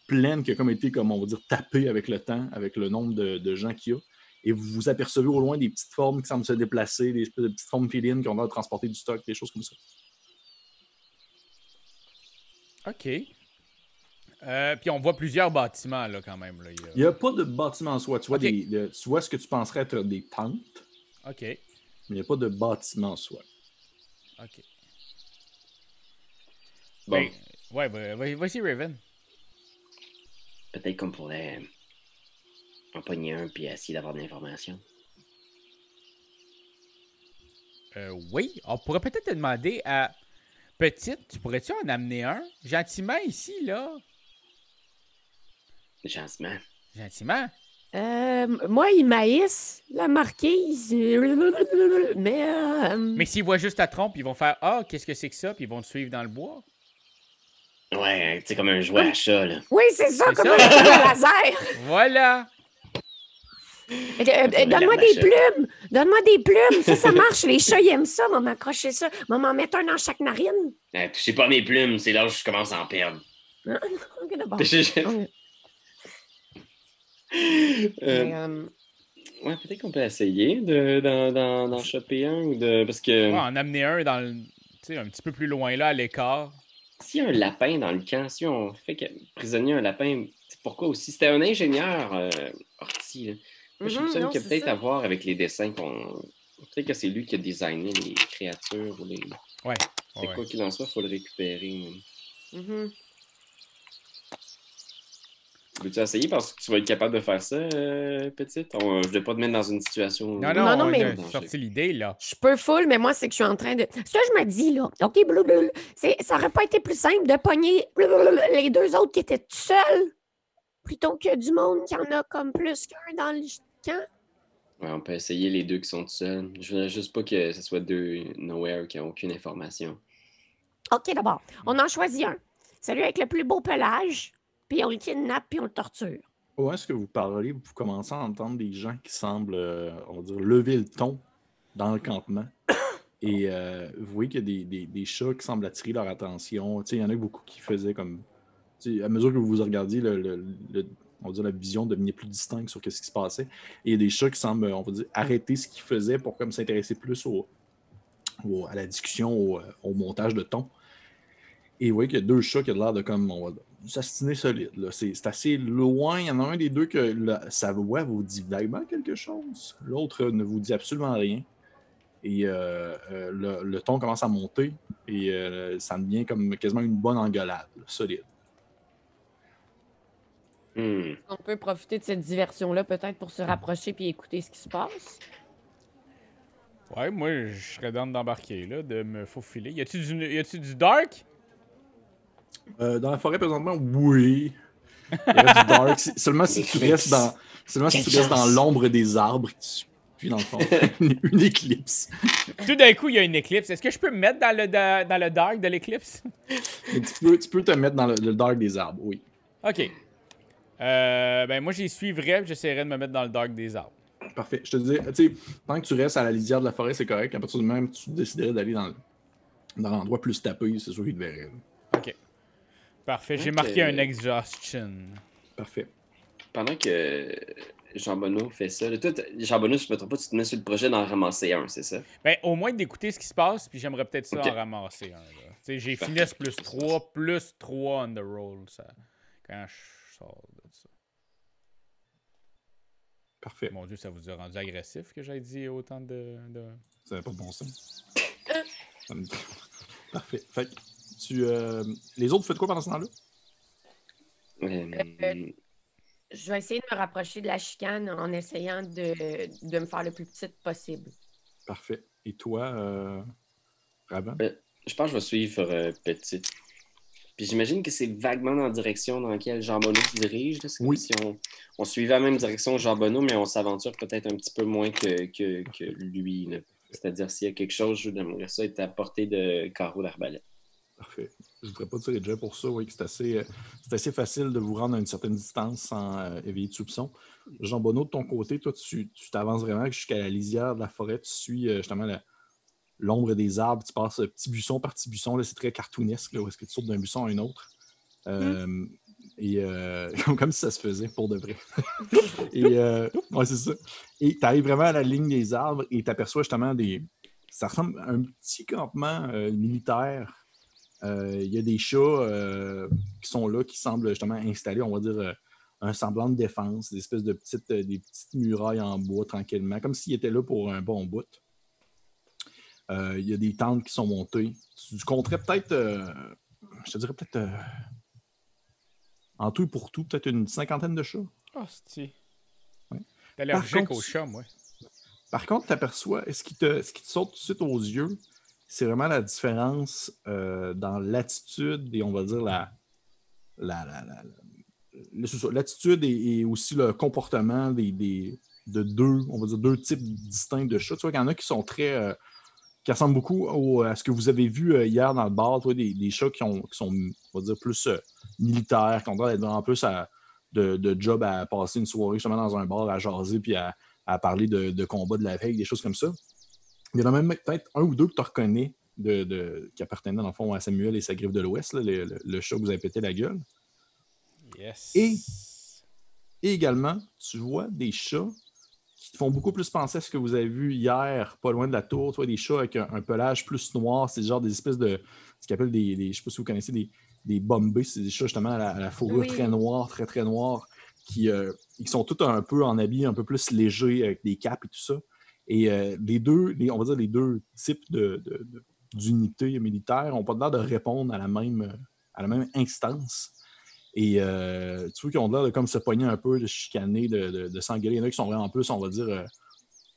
plaine qui a comme été, comme on va dire, tapée avec le temps, avec le nombre de gens qu'il y a. Et vous percevez au loin des petites formes qui semblent se déplacer, des espèces de petites formes félines qui ont l'air de transporter du stock, des choses comme ça. OK. Puis on voit plusieurs bâtiments, là, quand même. Là. Il n'y a pas de bâtiment en soi. Tu vois, tu vois ce que tu penserais être des tentes. OK. Mais il n'y a pas de bâtiment en soi. OK. Bon. Ouais, voici Raven. Peut-être qu'on pourrait en pogner un puis essayer d'avoir de l'information. Oui, on pourrait peut-être te demander à Petite, tu pourrais-tu en amener un? Gentiment ici, là. Gentiment. Gentiment? Moi, il maïs, la marquise. Mais s'ils voient juste ta trompe, ils vont faire « Ah, qu'est-ce que c'est que ça? » Puis ils vont te suivre dans le bois. Ouais, c'est comme un jouet à chat, là. Oui, c'est ça, C'est comme ça. un petit laser. Voilà! Donne-moi des plumes. Donne-moi des plumes. Ça marche. Les chats, ils aiment ça. On va m'accrocher ça. On va m'en mettre un dans chaque narine. Touchez pas mes plumes, c'est là où je commence à en perdre. OK, d'abord. Ouais, peut-être qu'on peut essayer d'en choper un ou de. Parce que. Ouais, en amener un dans le, un petit peu plus loin là, à l'écart. S'il y a un lapin dans le camp, si on fait prisonnier un lapin, pourquoi aussi? C'était un ingénieur Orti, là. Moi, je soupçonne qu'il y a peut-être à voir avec les dessins qu'on. Peut-être que c'est lui qui a designé les créatures ou les. Ouais. C'est quoi qu'il en soit, il faut le récupérer. Veux-tu essayer parce que tu vas être capable de faire ça, petite? Je ne vais pas te mettre dans une situation. Non, mais- on a sorti l'idée, là. Je peux full, mais moi, c'est que je suis en train de. Ça, je me dis, là, OK, blablabla, ça aurait pas été plus simple de pogner les deux autres qui étaient tout seuls plutôt que du monde qui en a comme plus qu'un dans le camp. Ouais, on peut essayer les deux qui sont tout seuls. Je voudrais juste pas que ce soit deux nowhere qui n'ont aucune information. OK, d'abord, on en choisit un. Celui avec le plus beau pelage, puis on le kidnappe, puis on le torture. Où est-ce que vous parlez? Vous commencez à entendre des gens qui semblent, on va dire, lever le ton dans le campement. Et vous voyez qu'il y a des chats qui semblent attirer leur attention. Il y en a beaucoup qui faisaient comme... à mesure que vous vous regardiez, on va dire, la vision devenait plus distincte sur ce qui se passait. Et il y a des chats qui semblent, on va dire, arrêter ce qu'ils faisaient pour comme s'intéresser plus à la discussion, au montage de ton. Et vous voyez qu'il y a deux chats qui ont l'air de comme, on va dire, s'astiner solide. Là. C'est assez loin. Il y en a un des deux que sa voix vous dit vaguement quelque chose. L'autre ne vous dit absolument rien. Et le ton commence à monter. Et ça devient comme quasiment une bonne engueulade, là, solide. On peut profiter de cette diversion-là peut-être pour se rapprocher puis écouter ce qui se passe. Ouais, moi, je serais dans d'embarquer, là, de me faufiler. Y a-tu du dark? Dans la forêt, présentement, oui. Il y a du dark. Seulement si tu restes dans l'ombre des arbres, puis dans le fond, une éclipse. Tout d'un coup, il y a une éclipse. Est-ce que je peux me mettre dans le dark de l'éclipse? Tu peux te mettre dans le dark des arbres, oui. OK. Ben moi, j'y suivrais, j'essaierais de me mettre dans le dark des arbres. Parfait. Je te dis, tu sais, tant que tu restes à la lisière de la forêt, c'est correct. À partir du moment où tu déciderais d'aller dans l'endroit plus tapé, c'est sûr qu'il te verrait. OK. Parfait. J'ai marqué un exhaustion. Parfait. Pendant que Jean Bonneau fait ça, toi, Jean Bonneau, je ne me trompe pas, tu te mets sur le projet d'en ramasser un, c'est ça? Ben, au moins d'écouter ce qui se passe, puis j'aimerais peut-être ça Ok. en ramasser un. Tu sais, j'ai finesse plus 3 on the roll, ça, quand je sors de ça. Parfait. Mon Dieu, ça vous a rendu agressif que j'ai dit autant de... Ça n'a pas de bon sens. Parfait. Fait que les autres, faites quoi pendant ce temps-là? Je vais essayer de me rapprocher de la chicane en essayant de me faire le plus petite possible. Parfait. Et toi, Raven? Je pense que je vais suivre Petit. Puis j'imagine que c'est vaguement dans la direction dans laquelle Jean Bonneau se dirige. Là. C'est comme si on suivait la même direction que Jean Bonneau, mais on s'aventure peut-être un petit peu moins que lui. Là. C'est-à-dire s'il y a quelque chose, j'aimerais ça être à portée de carreau d'arbalète. Parfait. Je ne voudrais pas tirer déjà pour ça, oui, que c'est assez facile de vous rendre à une certaine distance sans éveiller de soupçon. Jean Bonneau, de ton côté, toi, tu t'avances vraiment jusqu'à la lisière de la forêt, tu suis justement l'ombre des arbres, tu passes petit buisson par petit buisson, là, c'est très cartoonesque, là, où est-ce que tu sautes d'un buisson à un autre. Et comme si ça se faisait pour de vrai. Et ouais, c'est ça. Et tu arrives vraiment à la ligne des arbres et tu aperçois justement ça ressemble à un petit campement militaire. Il y a des chats qui sont là, qui semblent justement installer, on va dire, un semblant de défense, des espèces de des petites murailles en bois tranquillement, comme s'ils étaient là pour un bon bout. Il y a des tentes qui sont montées. Tu compterais peut-être, je te dirais peut-être, en tout et pour tout, peut-être une 50aine de chats. Oh, c'est-tu. Ouais. T'es allergique aux chats, moi. Par contre, tu aperçois, ce qui te saute tout de suite aux yeux, c'est vraiment la différence dans l'attitude et on va dire l'attitude et aussi le comportement de deux types distincts de chats. Tu vois qu'il y en a qui sont très... qui ressemblent beaucoup à ce que vous avez vu hier dans le bar, toi, des chats qui sont, on va dire, plus militaires, qui ont l'air d'être vraiment plus de job à passer une soirée justement dans un bar à jaser puis à parler de combat de la veille, des choses comme ça. Il y en a même peut-être un ou deux que tu reconnais qui appartenaient dans le fond à Samuel et sa griffe de l'Ouest, là, le chat que vous avez pété la gueule. Yes. Et également, tu vois des chats qui te font beaucoup plus penser à ce que vous avez vu hier, pas loin de la tour. Tu vois des chats avec un pelage plus noir. C'est genre des espèces de... ce qu'ils appellent je ne sais pas si vous connaissez, des Bombay. C'est des chats justement à la fourrure très noire, très très noire, qui sont tous un peu en habit un peu plus léger avec des capes et tout ça. Et on va dire les deux types d'unités militaires n'ont pas l'air de répondre à la même instance. Et tu vois qu'ils ont l'air de comme se pogner un peu, de chicaner, de s'engueuler. Il y en a qui sont vraiment plus, on va dire,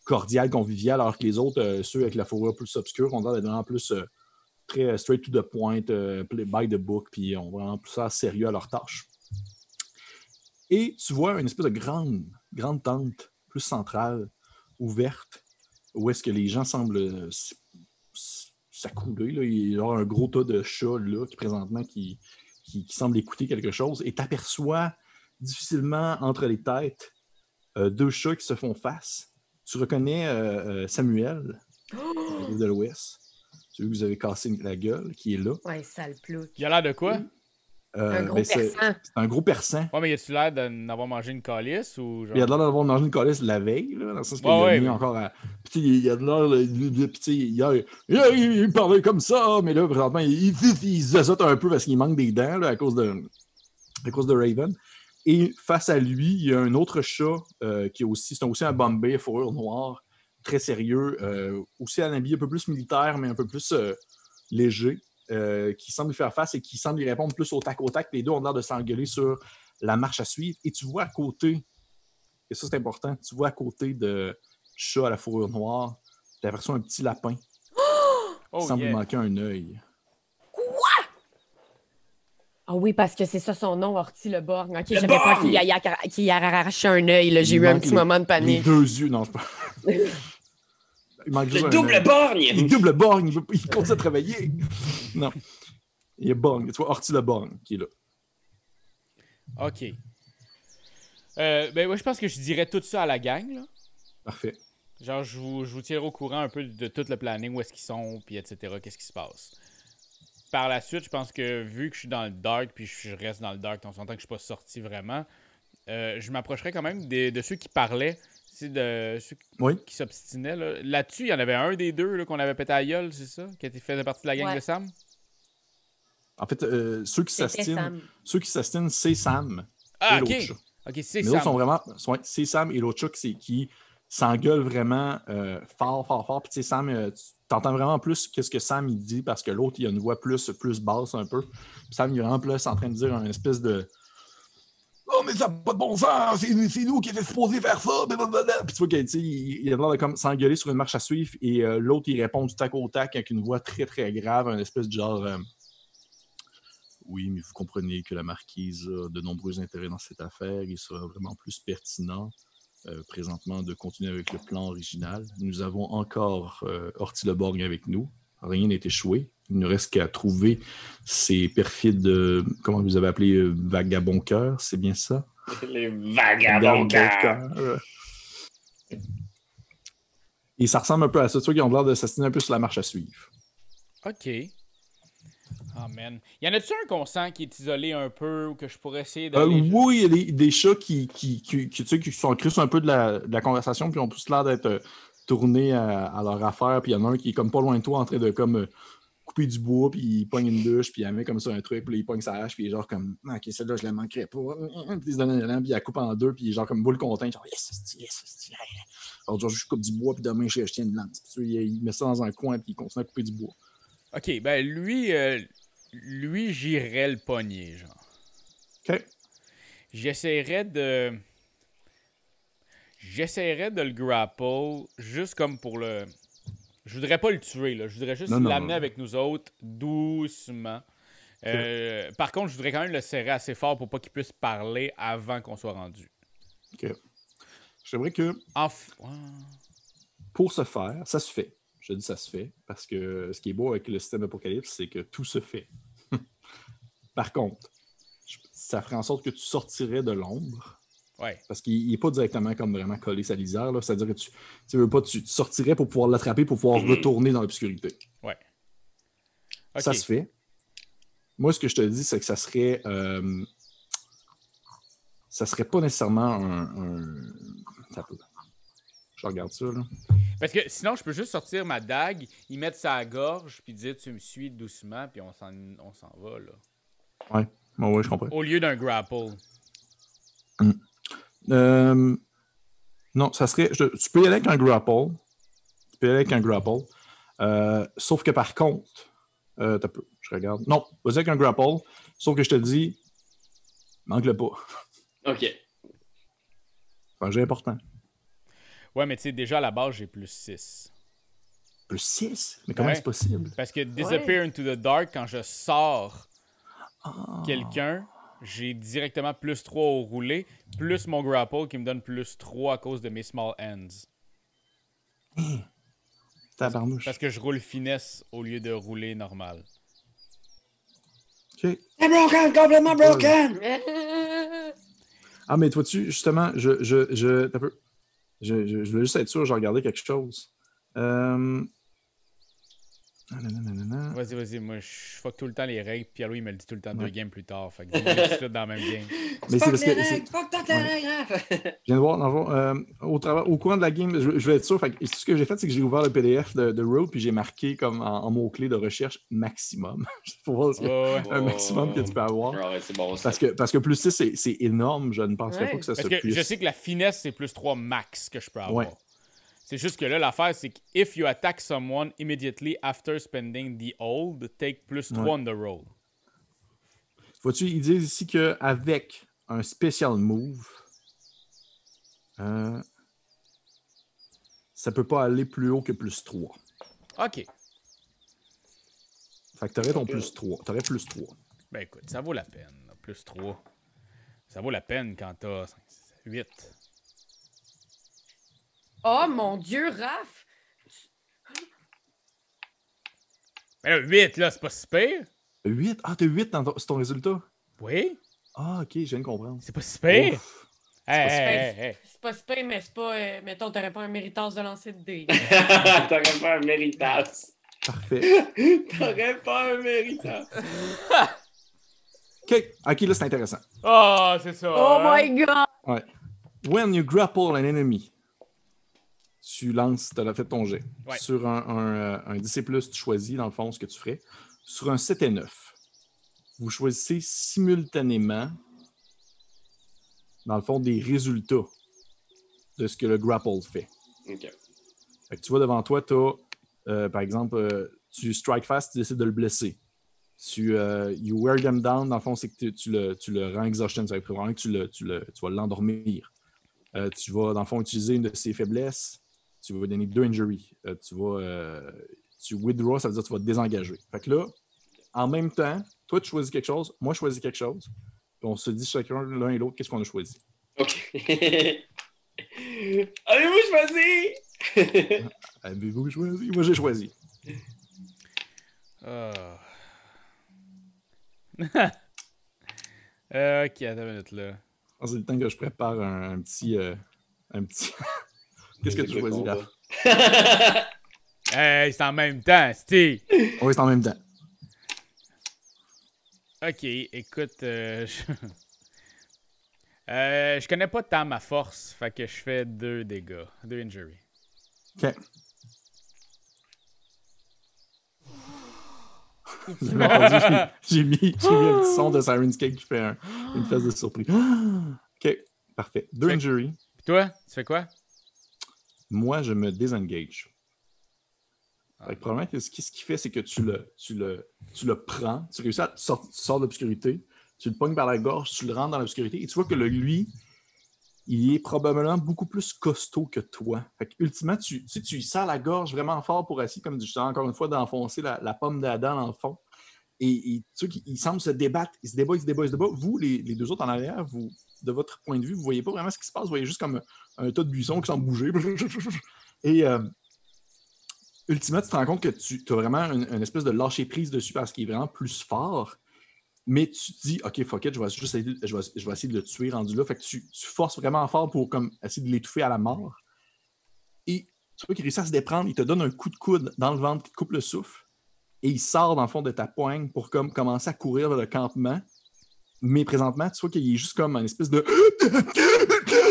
cordiales, conviviales, alors que les autres, ceux avec la fourrure plus obscure, ont l'air d'être vraiment plus très straight to the point, by the book, puis ont vraiment plus ça sérieux à leur tâche. Et tu vois une espèce de grande tente, plus centrale, ouverte, où est-ce que les gens semblent s'accouler. Il y a un gros tas de chats là, présentement qui semblent écouter quelque chose. Et tu aperçois difficilement entre les têtes deux chats qui se font face. Tu reconnais Samuel, de l'Ouest. Celui que vous avez cassé la gueule, qui est là. Ouais, sale plouc. Il a l'air de quoi? Un gros persan. C'est un gros persan. Ouais, mais y a-tu l'air d'avoir mangé une calice ou genre... Il a l'air d'avoir mangé une calice la veille, là, dans le sens qu'il a mis encore à... Puis il a l'air il parlait comme ça, mais là, présentement, il zozote un peu parce qu'il manque des dents là, à cause de Raven. Et face à lui, il y a un autre chat qui est aussi un Bombay à fourrure noire, très sérieux, aussi un habit un peu plus militaire, mais un peu plus léger. Qui semble lui faire face et qui semble lui répondre plus au tac. Les deux ont l'air de s'engueuler sur la marche à suivre. Et tu vois à côté, et ça c'est important, tu vois à côté de chat à la fourrure noire, tu aperçois un petit lapin qui semble lui manquer un œil. Quoi? Ah oui, parce que c'est ça son nom, Horty le Borgne. Ok, j'avais pas qu'il a arraché un œil. J'ai eu un petit moment de panique. Les deux yeux, non, je pas. Il manque juste le double borgne! Il double borgne, il continue à travailler. Non. Il y a Borgne. Tu vois, Horty le Borgne qui est là. OK. Ben, moi, je pense que je dirais tout ça à la gang, là. Parfait. Genre, je vous tiendrai au courant un peu de tout le planning, où est-ce qu'ils sont, puis etc., qu'est-ce qui se passe. Par la suite, je pense que vu que je suis dans le dark, puis je reste dans le dark, on s'entend que je suis pas sorti vraiment, je m'approcherai quand même de ceux qui parlaient. De ceux qui s'obstinaient. Là-dessus, il y en avait un des deux là, qu'on avait pété à la gueule, c'est ça? Qui faisait partie de la gang de Sam? En fait, ceux qui s'astinent, c'est Sam et l'autre chat. OK, c'est Sam. Les autres sont vraiment... c'est Sam et l'autre chat qui s'engueule vraiment fort. Puis tu sais, Sam, tu entends vraiment plus qu'est-ce que Sam il dit parce que l'autre, il a une voix plus basse un peu. Puis Sam, il est vraiment plus en train de dire une espèce de Oh, mais ça n'a pas de bon sens! C'est nous qui étions supposés faire ça! Blablabla. Puis tu vois qu'il a l'air de comme s'engueuler sur une marche à suivre et l'autre, il répond du tac au tac avec une voix très, très grave, un espèce de genre... oui, mais vous comprenez que la marquise a de nombreux intérêts dans cette affaire. Il sera vraiment plus pertinent présentement de continuer avec le plan original. Nous avons encore Ortileborg avec nous. Rien n'est échoué. Il ne reste qu'à trouver ces perfides, comment vous avez appelé, vagabonds cœurs, c'est bien ça? Les vagabonds cœurs. Et ça ressemble un peu à ça. Tu vois qu'ils ont l'air de s'assiner un peu sur la marche à suivre. OK. Oh man. Y en a-tu un qu'on sent qui est isolé un peu ou que je pourrais essayer d'aller... Oui, il y a des chats qui sont crus un peu de la conversation puis ont plus l'air d'être tournés à leur affaire. Puis il y en a un qui est comme pas loin de toi en train de comme couper du bois puis il pogne une douche puis il met comme ça un truc puis il pogne sa hache puis il est genre comme OK, celle-là je la manquerai pas. Puis il se donne un élan puis il la coupe en deux puis il est genre comme boule content. Genre yes. Alors genre je coupe du bois puis demain je tiens une lance. Il met ça dans un coin puis il continue à couper du bois. OK, ben lui, j'irais le pogner, genre. OK. J'essaierais de le grapple, juste comme pour le... Je voudrais pas le tuer, là. Je voudrais juste l'amener avec nous autres, doucement. Par contre, je voudrais quand même le serrer assez fort pour pas qu'il puisse parler avant qu'on soit rendu. OK. J'aimerais que... Pour ce faire, ça se fait. Je dis ça se fait, parce que ce qui est beau avec le système d'Apocalypse, c'est que tout se fait. Par contre, ça ferait en sorte que tu sortirais de l'ombre. Ouais. Parce qu'il n'est pas directement comme vraiment collé sa lisière. Là. C'est-à-dire que tu sortirais pour pouvoir l'attraper, pour pouvoir retourner dans l'obscurité. Ouais. Okay. Ça se fait. Moi, ce que je te dis, c'est que ça serait pas nécessairement Ça peut... Je regarde ça, là. Parce que sinon, je peux juste sortir ma dague, y mettre sa gorge, puis dire tu me suis doucement, puis on s'en va, là. Ouais, je comprends. Au lieu d'un grapple. Non, ça serait... Tu peux y aller avec un grapple. Sauf que par contre... je regarde. Non, vas-y avec un grapple. Sauf que je te dis... Manque-le pas. OK. C'est un jeu important. Ouais, mais tu sais, déjà à la base, j'ai plus 6. Plus 6? Mais comment c'est possible? Parce que Disappear into the Dark, quand je sors quelqu'un, j'ai directement plus 3 au roulé, plus mon grapple qui me donne plus 3 à cause de mes small hands. Tabarnouche. Parce que je roule finesse au lieu de rouler normal. OK. C'est broken, complètement broken! Ah, mais toi, justement, je voulais juste être sûr, j'ai regardé quelque chose. Vas-y, moi je fuck tout le temps les règles, Pierre-Louis il me le dit tout le temps 2 games plus tard. Fait que dis-moi tout dans la même game. Mais c'est parce que. Fuck toutes les règles! Je viens de voir, au courant de la game, je vais être sûr. Fait que, ce que j'ai fait, c'est que j'ai ouvert le PDF de Road, puis j'ai marqué comme en mots-clés de recherche maximum. Pour voir un maximum que tu peux avoir. Ouais, c'est bon, parce que plus 6, c'est énorme. Je ne penserais pas que ça parce soit que plus. Je sais que la finesse, c'est plus 3 max que je peux avoir. Ouais. C'est juste que là, l'affaire, c'est que if you attack someone immediately after spending the hold, take plus 3 on the roll. Vois-tu, ils disent ici qu'avec un special move, ça peut pas aller plus haut que plus 3. OK. Fait que t'aurais ton plus 3. T'aurais plus 3. Ben écoute, ça vaut la peine. Là. Plus 3. Ça vaut la peine quand t'as 5, 6, 8. Oh mon Dieu, Raph! Mais là, 8, là, c'est pas si pire. 8? Ah, t'as 8 c'est ton résultat? Oui. Ah, ok, je viens de comprendre. C'est pas si pire. C'est pas si pire, mais c'est pas... mettons, t'aurais pas un méritage de lancer de dés. T'aurais pas un méritage. Parfait. T'aurais pas un méritage. Ok, là, c'est intéressant. Oh, c'est ça. Oh my God! Ouais. When you grapple an enemy, tu lances, tu as fait ton jet. Ouais. Sur un DC+, tu choisis, dans le fond, ce que tu ferais. Sur un 7 et 9, vous choisissez simultanément, dans le fond, des résultats de ce que le grapple fait. OK. Fait que tu vois devant toi, tu as, par exemple, tu strike fast, tu décides de le blesser. You wear them down, dans le fond, c'est que tu le rends exhaustion. Ça veut dire vraiment que tu vas l'endormir. Tu vas, dans le fond, utiliser une de ses faiblesses. Tu vas donner 2 injuries. Tu withdraw, ça veut dire que tu vas te désengager. Fait que là, en même temps, toi, tu choisis quelque chose, moi, je choisis quelque chose. Puis on se dit chacun, l'un et l'autre, qu'est-ce qu'on a choisi. OK. Avez-vous choisi? Avez-vous choisi? Moi, j'ai choisi. Ok, attends une minute là. C'est le temps que je prépare un petit... Qu'est-ce que tu choisis, là? Hey, c'est en même temps, Steve! Oui, c'est en même temps. Ok, écoute, je connais pas tant ma force, fait que je fais 2 dégâts, 2 injuries. OK. J'ai mis un petit son de Siren's Cake qui fait une phase de surprise. OK, parfait. 2 injuries. Puis toi, tu fais quoi? Moi, je me désengage. Fait que probablement que ce qu'il fait, c'est que tu le prends, tu réussis tu sors de l'obscurité, tu le pognes par la gorge, tu le rentres dans l'obscurité et tu vois que lui, il est probablement beaucoup plus costaud que toi. Fait que, ultimement, tu lui serres la gorge vraiment fort pour essayer, comme je disais encore une fois, d'enfoncer la pomme d'Adam dans le fond. Et tu vois qu'il semble se débattre, il se débat. Vous, les 2 autres en arrière, vous, de votre point de vue, vous ne voyez pas vraiment ce qui se passe, vous voyez juste comme un tas de buissons qui semble bouger. Et ultimement, tu te rends compte que tu as vraiment une espèce de lâcher-prise dessus parce qu'il est vraiment plus fort. Mais tu te dis, OK, fuck it, je vais essayer de le tuer rendu là. Fait que tu forces vraiment fort pour comme, essayer de l'étouffer à la mort. Et tu vois qu'il réussit à se déprendre, il te donne un coup de coude dans le ventre qui te coupe le souffle. Et il sort dans le fond de ta poigne pour comme, commencer à courir vers le campement. Mais présentement, tu vois qu'il est juste comme une espèce de...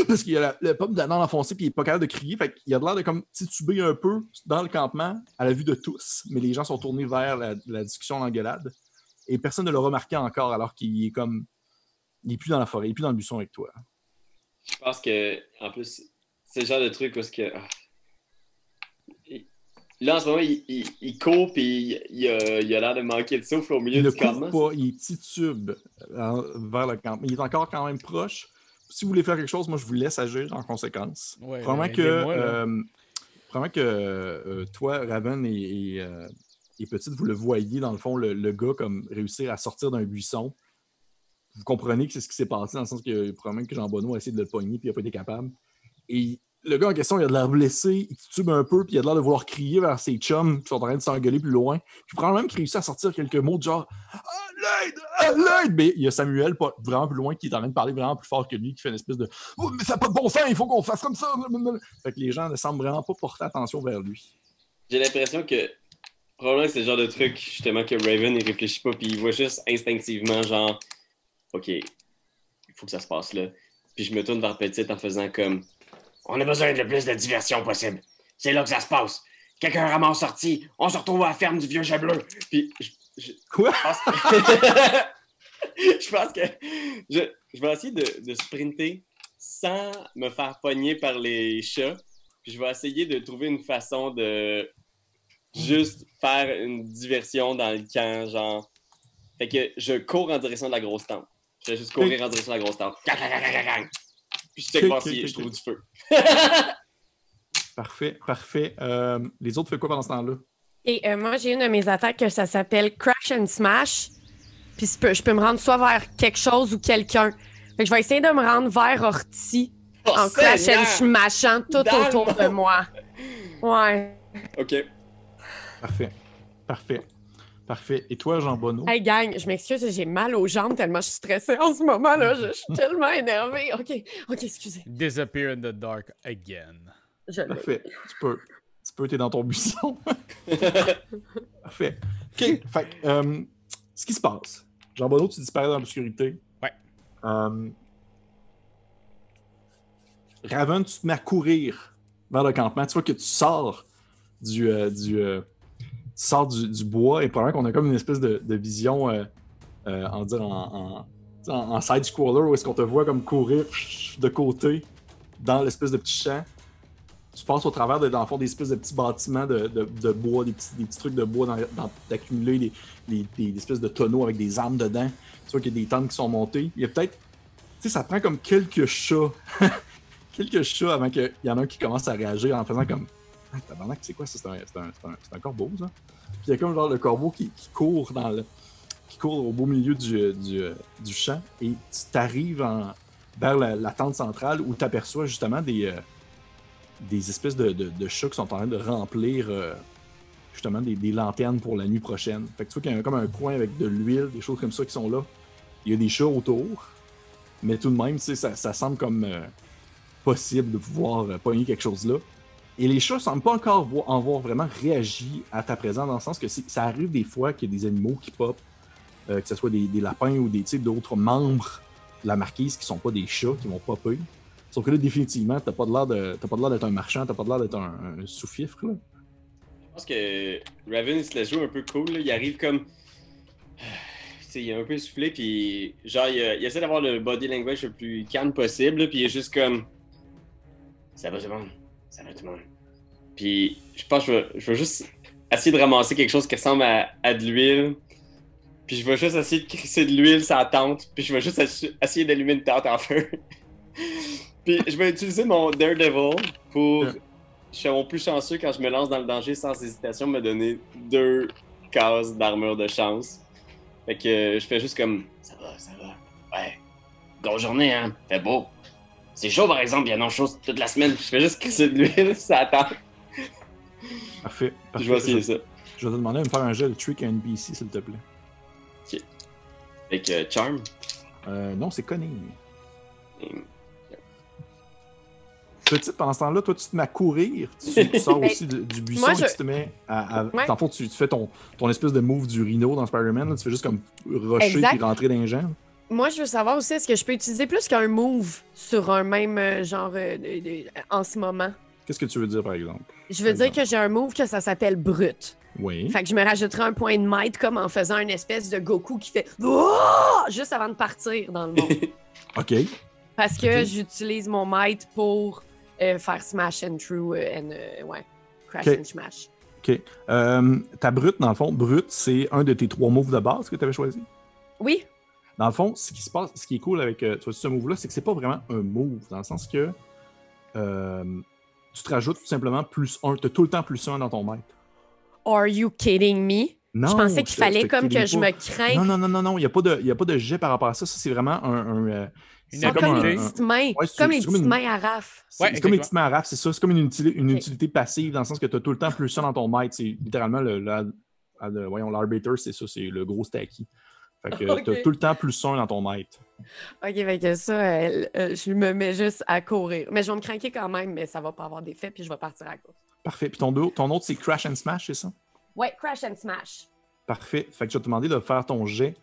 Parce qu'il a la pomme d'Adam enfoncée puis il n'est pas capable de crier. Fait qu'il a l'air de comme tituber un peu dans le campement à la vue de tous. Mais les gens sont tournés vers la discussion, l'engueulade. Et personne ne l'a remarqué encore alors qu'il est comme... Il n'est plus dans la forêt, il n'est plus dans le buisson avec toi. Je pense que, en plus, c'est le genre de truc où que... Là, en ce moment, il court et il a l'air de manquer de souffle au milieu du campement. Il ne court pas, il titube vers le campement. Il est encore quand même proche. Si vous voulez faire quelque chose, moi, je vous laisse agir en conséquence. Ouais, probablement que toi, Raven et Petite, vous le voyez, dans le fond, le gars comme réussir à sortir d'un buisson. Vous comprenez que c'est ce qui s'est passé, dans le sens que probablement que Jean Bonneau a essayé de le pogner puis il n'a pas été capable. Et le gars en question, il a de l'air blessé, il titube un peu, puis il a de l'air de vouloir crier vers ses chums qui sont en train de s'engueuler plus loin. Puis probablement qu'il réussit à sortir quelques mots de genre « À l'aide! À l'aide! » Mais il y a Samuel, pas vraiment plus loin, qui est en train de parler vraiment plus fort que lui, qui fait une espèce de « Oh, mais ça n'a pas de bon sens, il faut qu'on fasse comme ça! » Fait que les gens ne semblent vraiment pas porter attention vers lui. J'ai l'impression que probablement que c'est le genre de truc, justement, que Raven, il réfléchit pas, puis il voit juste instinctivement, genre « OK, il faut que ça se passe là. » Puis je me tourne vers Petite en faisant comme « On a besoin de plus de diversion possible. C'est là que ça se passe. Quelqu'un ramasse sorti, on se retrouve à la ferme du vieux chat bleu. » Puis Quoi? Je pense que je vais essayer de sprinter sans me faire pogner par les chats. Puis je vais essayer de trouver une façon de juste faire une diversion dans le camp, genre. Fait que je cours en direction de la grosse tente. Je vais juste courir en direction de la grosse tente. Puis je check voir si je trouve du feu. Parfait. Les autres font quoi pendant ce temps-là? Et moi, j'ai une de mes attaques que ça s'appelle Crash and Smash. Puis je peux me rendre soit vers quelque chose ou quelqu'un. Fait que je vais essayer de me rendre vers Orti en Crash and Smashant tout autour de moi. Ouais. OK. Parfait. Et toi, Jean Bonneau? Hey gang, je m'excuse, j'ai mal aux jambes tellement je suis stressée en ce moment là. Je suis tellement énervée. OK, excusez. Disappear in the dark again. Parfait. Tu peux, t'es dans ton buisson. Parfait. OK. Fait ce qui se passe. Jean Bonneau, tu disparais dans l'obscurité. Ouais. Raven, tu te mets à courir vers le campement. Tu vois que tu sors du bois et probablement qu'on a comme une espèce de vision en side-scroller où est-ce qu'on te voit comme courir de côté dans l'espèce de petit champ. tu passes au travers dans le fond des espèces de petits bâtiments de bois, des petits trucs de bois d'accumuler des espèces de tonneaux avec des armes dedans. Tu vois qu'il y a des tentes qui sont montées. Il y a peut-être, tu sais, ça prend comme quelques chats, quelques chats avant qu'il y en a un qui commence à réagir en faisant comme, ah, tabarnak, c'est quoi ça? C'est un corbeau, ça? Puis il y a comme genre le corbeau qui court qui court au beau milieu du champ et tu t'arrives vers la tente centrale où tu aperçois justement des espèces de chats qui sont en train de remplir justement des lanternes pour la nuit prochaine. Fait que tu vois qu'il y a comme un coin avec de l'huile, des choses comme ça qui sont là. Il y a des chats autour, mais tout de même, ça semble comme possible de pouvoir pogner quelque chose là. Et les chats semblent pas encore avoir vraiment réagi à ta présence, dans le sens que ça arrive des fois qu'il y a des animaux qui popent, que ce soit des lapins ou d'autres membres de la marquise qui sont pas des chats, qui vont popper. Sauf que là, définitivement, t'as pas de l'air d'être un marchand, t'as pas de l'air d'être un sous-fifre, là. Je pense que Raven, il se la joue un peu cool, là. Il arrive comme... il est un peu essoufflé, puis genre, il essaie d'avoir le body language le plus calme possible, là, puis il est juste comme... Ça va tout le monde? Ça va tout le monde? Puis je pense que je vais juste essayer de ramasser quelque chose qui ressemble à de l'huile, puis je vais juste essayer de crisser de l'huile sur la tente, puis je vais juste essayer d'allumer une tente en feu. Puis je vais utiliser mon Daredevil pour... Je suis mon plus chanceux quand je me lance dans le danger sans hésitation, me donner 2 cases d'armure de chance. Fait que je fais juste comme... Ça va. Ouais. Grosse journée, hein? Fait beau. C'est chaud, par exemple, il y a non chaud toute la semaine. Je fais juste crisser de l'huile, ça attend. Parfait. Je vais essayer ça. Je vais te demander de me faire un jeu de trick à NPC, s'il te plaît. Ok. Avec Charm? Non, c'est Cunning. Petit, pendant ce temps-là, toi, tu te mets à courir, tu sors aussi du buisson et tu te mets à en fait, tu fais ton espèce de move du rhino dans Spider-Man, là, tu fais juste comme rusher et rentrer dans les gens. Moi, je veux savoir aussi, est-ce que je peux utiliser plus qu'un move sur un même genre en ce moment? Qu'est-ce que tu veux dire, par exemple? Je veux dire que j'ai un move que ça s'appelle Brut. Oui. Fait que je me rajouterai un point de might comme en faisant une espèce de Goku qui fait juste avant de partir dans le monde. OK. Parce que j'utilise mon might pour faire smash and through crash and smash. OK. Ta brute, dans le fond, brute, c'est un de tes 3 moves de base que tu avais choisi? Oui. Dans le fond, ce qui se passe, ce qui est cool avec ce move-là, c'est que c'est pas vraiment un move, dans le sens que tu te rajoutes tout simplement +1. Tu as tout le temps +1 dans ton might. Are you kidding me? Non, je pensais qu'il fallait comme que je me crains. Non, il n'y a pas de jet par rapport à ça. Ça, c'est vraiment c'est comme les petites mains. Comme les petites mains à Raph. C'est comme les petites mains à Raph, c'est ça. C'est comme une utilité passive dans le sens que tu as tout le temps +1 dans ton might. C'est littéralement l'arbiter, c'est ça, c'est le gros stacky. Fait que tu as tout le temps +1 dans ton might. OK, fait que ça, je me mets juste à courir. Mais je vais me craquer quand même, mais ça va pas avoir d'effet, puis je vais partir à cause. Parfait. Puis ton autre, c'est Crash and Smash, c'est ça? Ouais, Crash and Smash. Parfait. Fait que je vais te demander de faire ton jet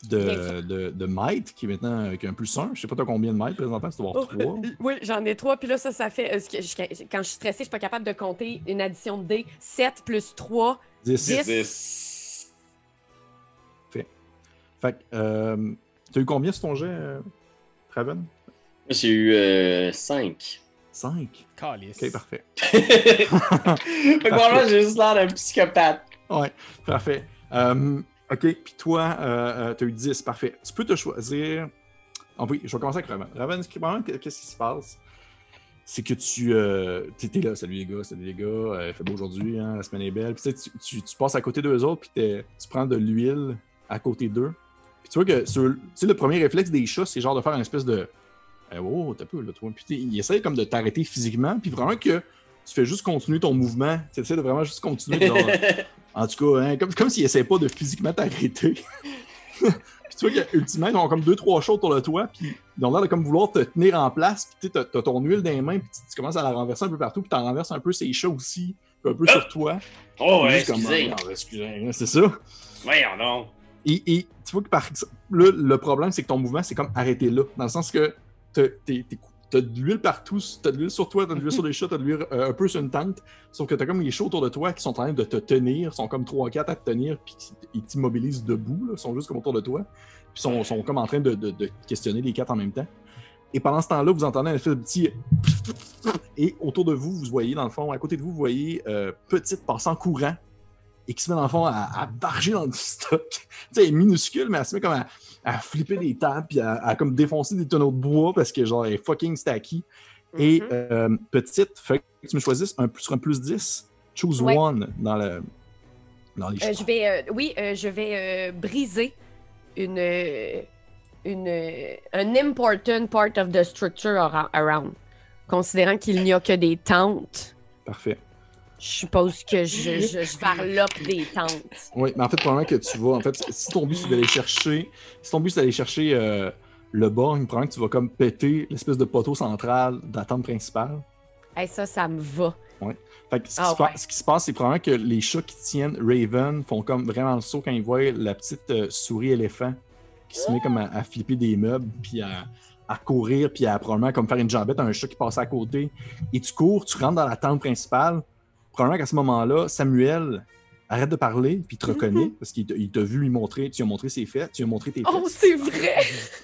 de might, qui est maintenant avec un +1. Je sais pas t'as combien de might présentement, tu dois avoir 3. Oui, j'en ai 3, puis là, ça fait... quand je suis stressée, je suis pas capable de compter une addition de dés. 7 plus 3, 10. Fait que, t'as eu combien sur ton jet, Raven? J'ai eu 5. 5? Calice. Ok, parfait. Fait que moi, j'ai juste l'air d'un psychopathe. Ouais, parfait. Ok, puis toi, t'as eu 10, parfait. Tu peux te choisir... Oh, oui, je vais commencer avec Raven. Raven, qu'est-ce qui se passe? C'est que t'es là, salut les gars, il fait beau aujourd'hui, hein, la semaine est belle. Puis tu passes à côté d'eux autres, puis tu prends de l'huile à côté d'eux. Puis tu vois que le premier réflexe des chats, c'est genre de faire une espèce de... oh, t'as peu, là, toi. Puis il essaie comme de t'arrêter physiquement, puis vraiment que tu fais juste continuer ton mouvement. Tu essaies de vraiment juste continuer. Genre, en tout cas, hein, comme s'il essaie pas de physiquement t'arrêter. Puis tu vois qu'ultimement, ils ont comme 2-3 chats autour de toi, puis ils ont l'air de comme vouloir te tenir en place, puis t'as ton huile dans les mains, puis tu commences à la renverser un peu partout, puis t'en renverses un peu ces chats aussi, puis un peu sur toi. Oh, ouais, excusez. Excusez, c'est ça. Voyons donc. Et tu vois que là, le problème, c'est que ton mouvement, c'est comme arrêter là, dans le sens que t'as de l'huile partout, t'as de l'huile sur toi, t'as de l'huile sur les chats, t'as de l'huile un peu sur une tente, sauf que t'as comme les chats autour de toi qui sont en train de te tenir, sont comme 3-4 à te tenir, puis ils t'immobilisent debout, là, sont juste comme autour de toi, puis sont comme en train de questionner les 4 en même temps. Et pendant ce temps-là, vous entendez un espèce de petit... Et autour de vous, vous voyez, dans le fond, à côté de vous, vous voyez Petite passer en courant et qui se met, dans le fond, à barger dans du stock. Tu sais, elle est minuscule, mais elle se met comme à flipper des tables puis à comme défoncer des tonneaux de bois parce que, genre, elle est fucking stacky. Et Petite, fait que tu me choisisses sur un plus 10, choose one dans les chiffres. Je vais briser an important part of the structure around. Considérant qu'il n'y a que des tentes. Parfait. Je suppose que je varlope des tentes. Oui, mais en fait, probablement que tu vas... En fait, si ton but, c'est d'aller chercher... le borgne, probablement que tu vas comme péter l'espèce de poteau central de la tente principale. Hey, ça me va. Ouais. Fait que ce qui se passe, c'est probablement que les chats qui tiennent Raven font comme vraiment le saut quand ils voient la petite souris éléphant qui se met comme à flipper des meubles, puis à courir, puis à probablement comme faire une jambette à un chat qui passe à côté. Et tu cours, tu rentres dans la tente principale. Probablement qu'à ce moment-là, Samuel arrête de parler, puis il te reconnaît, parce qu'il t'a vu lui montrer, tu lui as montré ses fesses, tu lui as montré tes fesses. Oh, c'est vrai!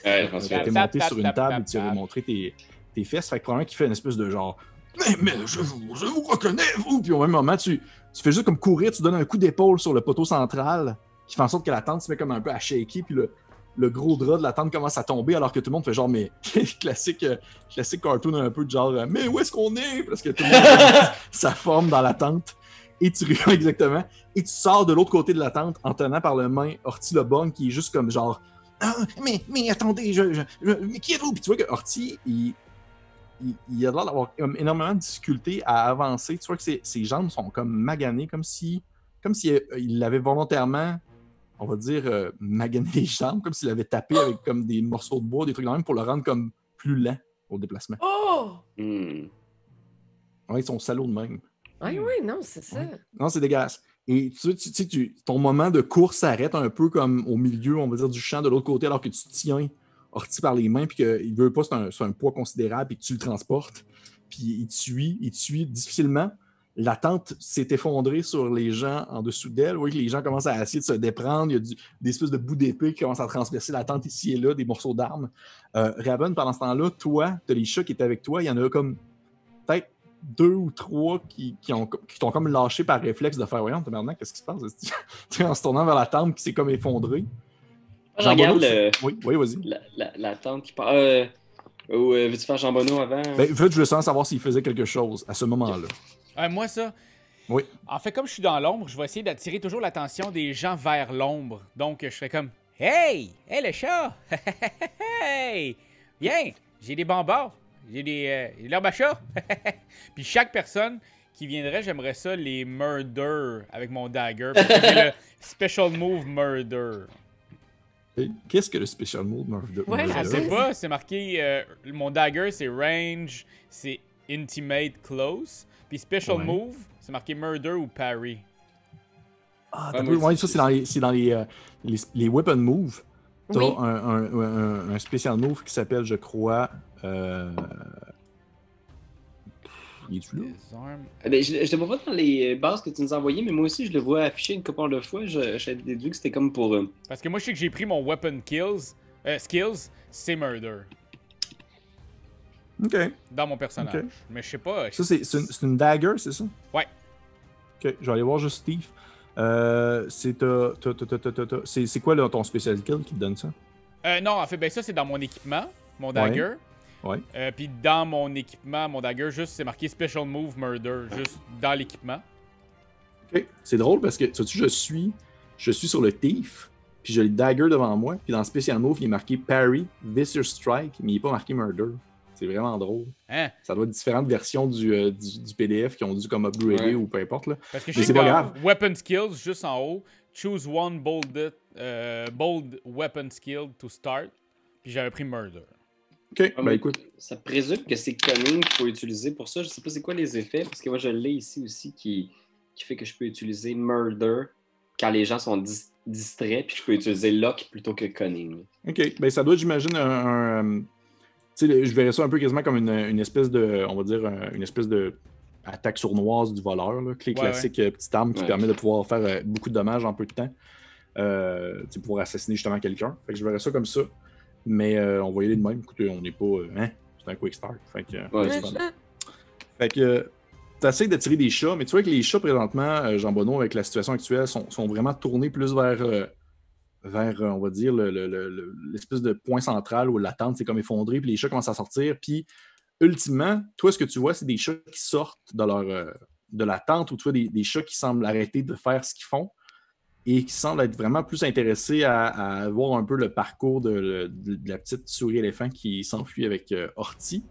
Tu étais monté sur une table et tu lui avais montré tes fesses. Fait que probablement qu'il fait une espèce de genre « Mais je vous reconnais, vous! » Puis au même moment, tu fais juste comme courir, tu donnes un coup d'épaule sur le poteau central, qui fait en sorte que la tente se met comme un peu à shaker, puis le gros drap de la tente commence à tomber, alors que tout le monde fait genre « Mais classique cartoon un peu de genre « Mais où est-ce qu'on est? » Parce que tout le monde ça forme dans la tente. Et tu regardes exactement. Et tu sors de l'autre côté de la tente en tenant par la main Horty le Bong qui est juste comme genre ah, mais attendez, mais qui êtes-vous? Puis tu vois que Horty, il a l'air d'avoir énormément de difficultés à avancer. Tu vois que ses jambes sont comme maganées, comme si il avait volontairement, on va dire, magané les jambes, comme s'il avait tapé avec comme des morceaux de bois, des trucs de même pour le rendre comme plus lent au déplacement. Oh! Ouais, ils sont salauds de même. Oui, non, c'est ça. Ouais. Non, c'est dégueulasse. Et ton moment de course s'arrête un peu comme au milieu, on va dire, du champ de l'autre côté, alors que tu tiens Horty par les mains, puis qu'il veut pas, c'est un poids considérable, puis que tu le transportes. Puis il te suit difficilement. La tente s'est effondrée sur les gens en dessous d'elle. Oui, les gens commencent à essayer de se déprendre. Il y a des espèces de bouts d'épée qui commencent à transpercer la tente ici et là, des morceaux d'armes. Raven, pendant ce temps-là, toi, tu as les chats qui étaient avec toi. Il y en a comme peut-être 2 ou 3 qui t'ont comme lâché par réflexe de faire « Voyons, maintenant, qu'est-ce qui se passe? » En se tournant vers la tente qui s'est comme effondrée. Je regarde Oui, vas-y. La tente qui part. Ou veux-tu faire Jean Bonneau avant? Ben, je veux sans savoir s'il faisait quelque chose à ce moment-là. Moi, ça. Oui. En fait, comme je suis dans l'ombre, je vais essayer d'attirer toujours l'attention des gens vers l'ombre. Donc, je serais comme « Hey! Hey, le chat! Hey! Viens! J'ai des bonbons! J'ai de l'herbe à chat! » Puis chaque personne qui viendrait, j'aimerais ça les murder avec mon dagger. Parce que c'est le special move murder. Qu'est-ce que le special move murder? Ouais, je sais pas, c'est marqué... mon dagger, c'est range, c'est intimate close. Puis special move, c'est marqué murder ou parry. Ah, ça, c'est dans les weapon moves. T'as un special move qui s'appelle, je crois... Il est-tu là? Ben, je le vois pas dans les bases que tu nous as envoyées, mais moi aussi, je le vois affiché une couple de fois. J'avais déduit que c'était comme pour... Parce que moi, je sais que j'ai pris mon weapon skills, c'est murder. OK. Dans mon personnage. Okay. Mais je sais pas... Ça, c'est une dagger, c'est ça? Ouais. OK, je vais aller voir juste Steve. C'est quoi là, ton special kill qui te donne ça? Non, en fait, ben ça, c'est dans mon équipement, mon dagger. Ouais. Puis dans mon équipement, mon dagger, juste c'est marqué Special Move Murder, juste dans l'équipement. Ok, c'est drôle parce que, sais-tu, je suis sur le Thief, puis j'ai le dagger devant moi, puis dans le Special Move, il est marqué Parry, Vicious Strike, mais il n'est pas marqué Murder. C'est vraiment drôle. Hein? Ça doit être différentes versions du PDF qui ont dû comme upgrader ou peu importe. Là. Parce que je sais pas Weapon Skills, juste en haut, choose one bold weapon skill to start, puis j'avais pris Murder. OK, ben écoute. Ça présume que c'est Cunning qu'il faut utiliser pour ça. Je sais pas c'est quoi les effets, parce que moi je l'ai ici aussi qui fait que je peux utiliser Murder quand les gens sont distraits, puis je peux utiliser Lock plutôt que Cunning. OK, ben ça doit être, j'imagine, tu sais, je verrais ça un peu quasiment comme une espèce de, on va dire, une espèce de attaque sournoise du voleur, là. Clé classique, petite arme qui permet de pouvoir faire beaucoup de dommages en peu de temps, pour assassiner justement quelqu'un. Fait que je verrais ça comme ça. Mais on va y aller de même. Écoutez, on n'est pas. C'est un quick start. Fait que, Ouais, fait que tu essaies d'attirer des chats, mais tu vois que les chats présentement, Jean-Bonneau, avec la situation actuelle, sont vraiment tournés plus vers on va dire, l'espèce de point central où la tente s'est comme effondrée, puis les chats commencent à sortir. Puis, ultimement, toi, ce que tu vois, c'est des chats qui sortent de la tente, ou tu vois des chats qui semblent arrêter de faire ce qu'ils font et qui semblent être vraiment plus intéressés à voir un peu le parcours de la petite souris-éléphant qui s'enfuit avec Horty.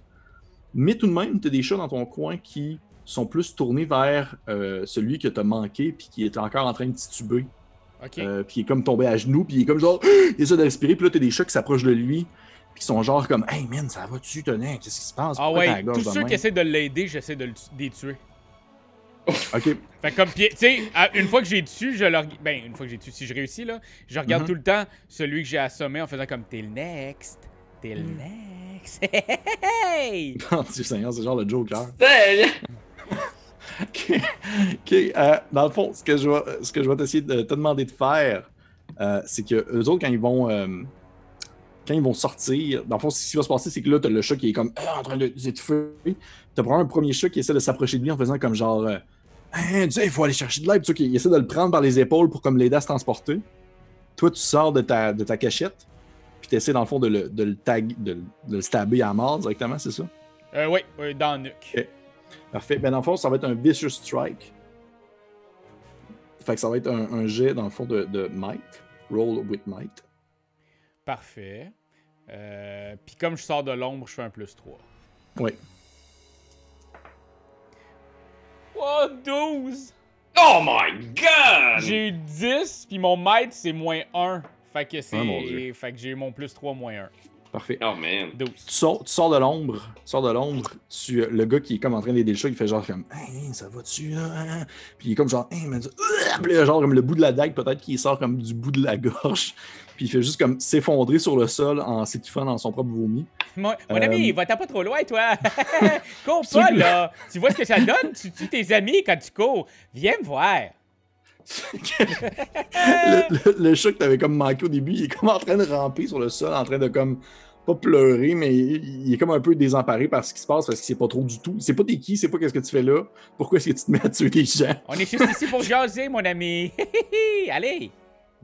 Mais tout de même, tu as des chats dans ton coin qui sont plus tournés vers celui que tu as manqué puis qui est encore en train de tituber. OK. Puis il est comme tombé à genoux, puis il est comme genre, il essaie de respirer, puis là, t'as des chats qui s'approchent de lui, puis qui sont genre comme, hey man, ça va-tu, Tonnerre, qu'est-ce qui se passe? Ah Pourquoi t'as la ouais, gorge tous de ceux même? qui essaient de l'aider, j'essaie de les tuer. Ok, Fait comme, tu sais, une fois que j'ai dessus, une fois que j'ai dessus, si je réussis, là, je regarde tout le temps celui que j'ai assommé en faisant comme, t'es le next. T'es le next. Hey! non, Dieu Seigneur, c'est genre le Joker. Salut! Ok, dans le fond, ce que je vais t'essayer de te demander de faire, c'est que eux autres, quand ils vont sortir, dans le fond, ce qui va se passer, c'est que là, t'as le chat qui est comme en train de s'étouffer. T'as probablement un premier chat qui essaie de s'approcher de lui en faisant comme genre, tu sais, il faut aller chercher de l'aide, puis qui essaie de le prendre par les épaules pour comme l'aider à se transporter. Toi, tu sors de ta cachette, puis tu essaies dans le fond de le stabber à mort directement, c'est ça? Oui, dans le nuque. Ok. Parfait. Ben, dans le fond, ça va être un Vicious Strike. Fait que ça va être un jet, dans le fond, de Might. Roll with Might. Parfait. Puis comme je sors de l'ombre, je fais un +3. Oui. Oh, 12! Oh my god! J'ai eu 10, puis mon maître, c'est -1. Fait que c'est. Ah, mon Dieu. Fait que j'ai eu mon +3 -1. Parfait. Oh man. 12. Tu sors de l'ombre. Le gars qui est comme en train d'aider le chat, il fait genre comme hey, ça va-tu là? Hein? Puis il est comme genre hey, mais... Puis là, genre comme le bout de la dague, peut-être qu'il sort comme du bout de la gorge. Puis il fait juste comme s'effondrer sur le sol en s'étouffant dans son propre vomi. Mon ami, va-t'en pas trop loin, toi! Cours C'est pas, que- là! Tu vois ce que ça donne? Tu tues tes amis quand tu cours. Viens me voir! le chat que t'avais comme manqué au début, il est comme en train de ramper sur le sol, en train de comme pas pleurer, mais il est comme un peu désemparé par ce qui se passe parce qu'il sait pas trop du tout. Il sait pas t'es qui, il sait pas qu'est-ce que tu fais là. Pourquoi est-ce que tu te mets à tuer des gens? On est juste ici pour jaser, mon ami! Allez!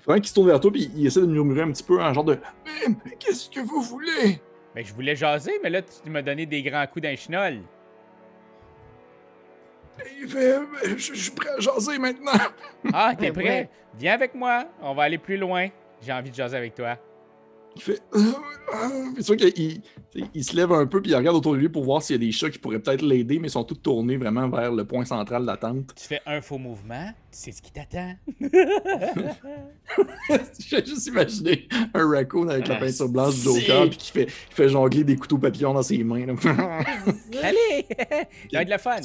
Pendant qu'il se tourne vers toi, puis il essaie de murmurer un petit peu en genre de mais qu'est-ce que vous voulez? Ben, je voulais jaser, mais là, tu m'as donné des grands coups d'un chenol. Il fait je suis prêt à jaser maintenant. Ah, t'es Ben prêt? ouais. Viens avec moi. On va aller plus loin. J'ai envie de jaser avec toi. Il fait c'est sûr qu'il il se lève un peu, puis il regarde autour de lui pour voir s'il y a des chats qui pourraient peut-être l'aider, mais ils sont tous tournés vraiment vers le point central de la tente. Tu fais un faux mouvement, tu sais ce qui t'attend. J'ai juste imaginé un raccoon avec la peinture blanche du si. Joker puis qui fait jongler des couteaux papillons dans ses mains. Là. Allez! Ça va être le fun.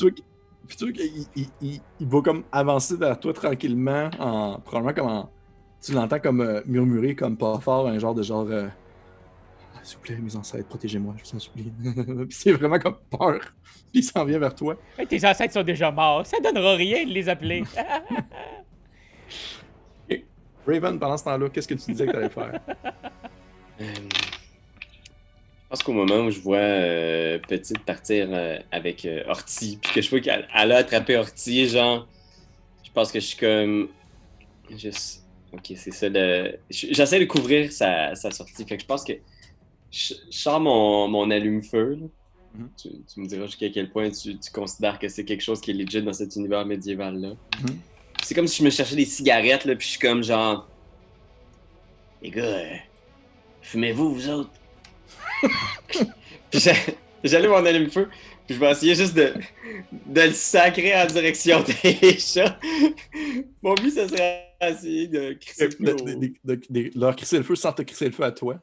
Puis tu vois qu'il va comme avancer vers toi tranquillement, probablement comme tu l'entends comme murmurer comme pas fort, un genre s'il vous plaît, mes ancêtres, protégez-moi, je vous en supplie. Puis c'est vraiment comme peur. Puis il s'en vient vers toi. Hey, tes ancêtres sont déjà morts. Ça donnera rien de les appeler. Raven, pendant ce temps-là, qu'est-ce que tu disais que tu allais faire? Je pense qu'au moment où je vois Petite partir avec Horty, puis que je vois qu'elle a attrapé Horty, genre, je pense que je suis comme. Juste. Ok, c'est ça. J'essaie de couvrir sa sortie. Fait que je pense que je sors mon allume-feu. Là. Mhm. Tu me diras jusqu'à quel point tu considères que c'est quelque chose qui est legit dans cet univers médiéval-là. Mhm. C'est comme si je me cherchais des cigarettes, là, puis je suis comme genre. Les gars, fumez-vous, vous autres? Puis j'allume mon allume-feu, puis je vais essayer juste de le sacrer en direction des chats. Mon but, ça serait essayer de crisser le feu De leur crisser le feu sans te crisser le feu à toi.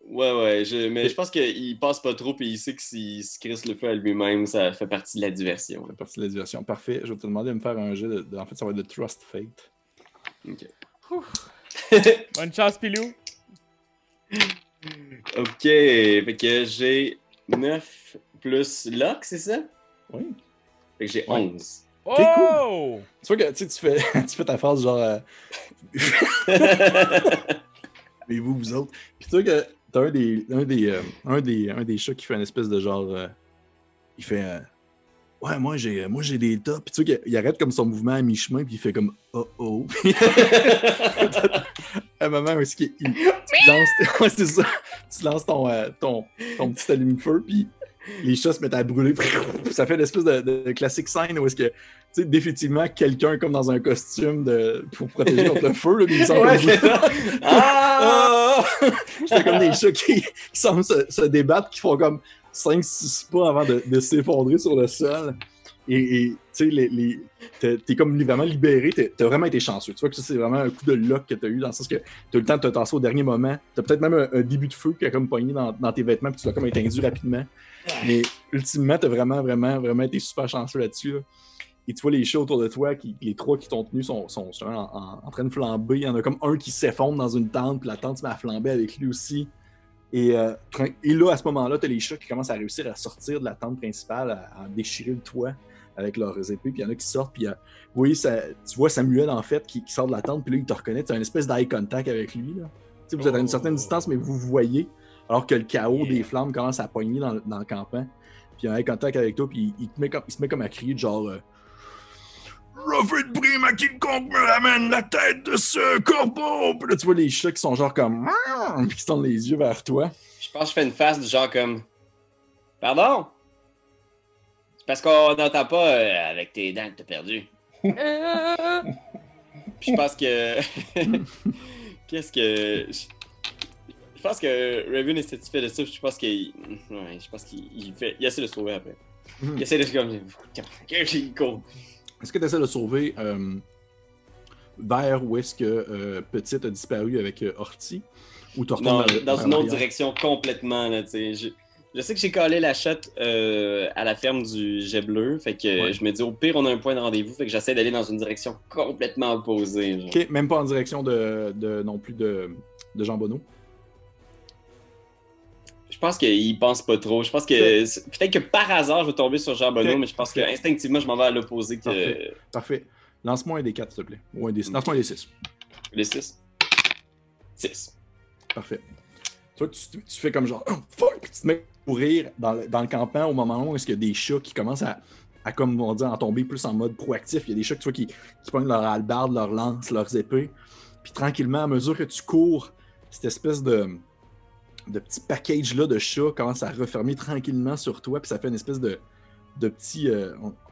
Ouais, mais je pense qu'il passe pas trop, puis il sait que s'il se crisse le feu à lui-même, ça fait partie de la diversion. C'est partie de la diversion. Parfait. Je vais te demander de me faire un jet en fait, ça va être de Trust Fate. Ok. Bonne chance, Pilou. Ok, fait que j'ai 9 plus Lock, c'est ça? Oui. Fait que j'ai Ouais. 11. Oh! Tu vois que tu fais, tu fais ta phrase genre. Mais vous autres. Puis tu vois que T'as un des chats qui fait une espèce de genre. Il fait. Ouais, moi j'ai des tas. Puis tu sais qu'il arrête comme son mouvement à mi-chemin, puis il fait comme oh oh. À un moment où tu lances, ouais, c'est ça. Tu lances ton petit allume-feu, puis les chats se mettent à brûler. Ça fait une espèce de classique scène où est-ce que, tu sais, définitivement, quelqu'un comme dans un costume pour protéger contre le feu, là, mais il semble Ouais, comme... c'est ça. Ah! C'est comme des chats qui semblent se débattre, qui font comme 5-6 pas avant de s'effondrer sur le sol. Et tu sais, t'es comme vraiment libéré, t'as vraiment été chanceux. Tu vois que ça, c'est vraiment un coup de luck que t'as eu, dans le sens que t'as eu le temps de te tasser au dernier moment. T'as peut-être même un début de feu qui a comme pogné dans tes vêtements, puis tu l'as comme éteint rapidement. Mais ultimement, t'as vraiment été super chanceux là-dessus. Là. Et tu vois les chats autour de toi, les 3 qui t'ont tenu sont en train de flamber. Il y en a comme un qui s'effondre dans une tente, puis la tente se met à flamber avec lui aussi. Et là, à ce moment-là, t'as les chats qui commencent à réussir à sortir de la tente principale, à déchirer le toit avec leurs épées, puis il y en a qui sortent, puis oui, tu vois Samuel, en fait, qui sort de la tente, puis là, il te reconnaît, tu as une espèce d'eye contact avec lui, là. Vous êtes à une certaine distance, mais vous voyez, alors que le chaos des flammes commence à pogner dans le campement, puis il y a un eye contact avec toi, puis il se met comme à crier, genre... Je fais de prime à quiconque me ramène la tête de ce corbeau! Puis là, tu vois les chats qui sont genre comme... Puis qui tendent les yeux vers toi. Je pense que je fais une face du genre comme... Pardon? C'est parce qu'on n'entend pas avec tes dents que t'as perdu. Puis je pense que... Qu'est-ce que... Je pense que Raven est satisfait de ça. Je pense qu'il... Ouais, je pense qu'il fait... Il essaie de se sauver après. Il essaie de se comme... Il court. Est-ce que tu essaies de sauver vers où est-ce que Petite a disparu avec Horty? Ou tu Non, retournes dans une autre direction complètement, là, tu sais. Je sais que j'ai collé la shot à la ferme du jet bleu, fait que Ouais. je me dis au pire on a un point de rendez-vous, fait que j'essaie d'aller dans une direction complètement opposée. Genre. Ok, même pas en direction non plus de Jean Bonneau. Je pense qu'il pense pas trop. Je pense que peut-être que par hasard je vais tomber sur Jean Bonneau, Ok. mais je pense que instinctivement je m'en vais à l'opposé que Parfait. Parfait. Lance-moi un des 4, s'il te plaît. Ou lance-moi un des 6. les 6. 6. Parfait. Toi, tu fais comme genre, oh, fuck! Puis tu te mets à courir dans le campement au moment où est-ce qu'il y a des chats qui commencent à comme on dit, en tomber plus en mode proactif. Il y a des chats tu vois, qui pognent leur hallebarde, leurs lances, leurs épées. Puis tranquillement, à mesure que tu cours, cette espèce de petit package-là de chats commence à refermer tranquillement sur toi. Puis ça fait une espèce de petit...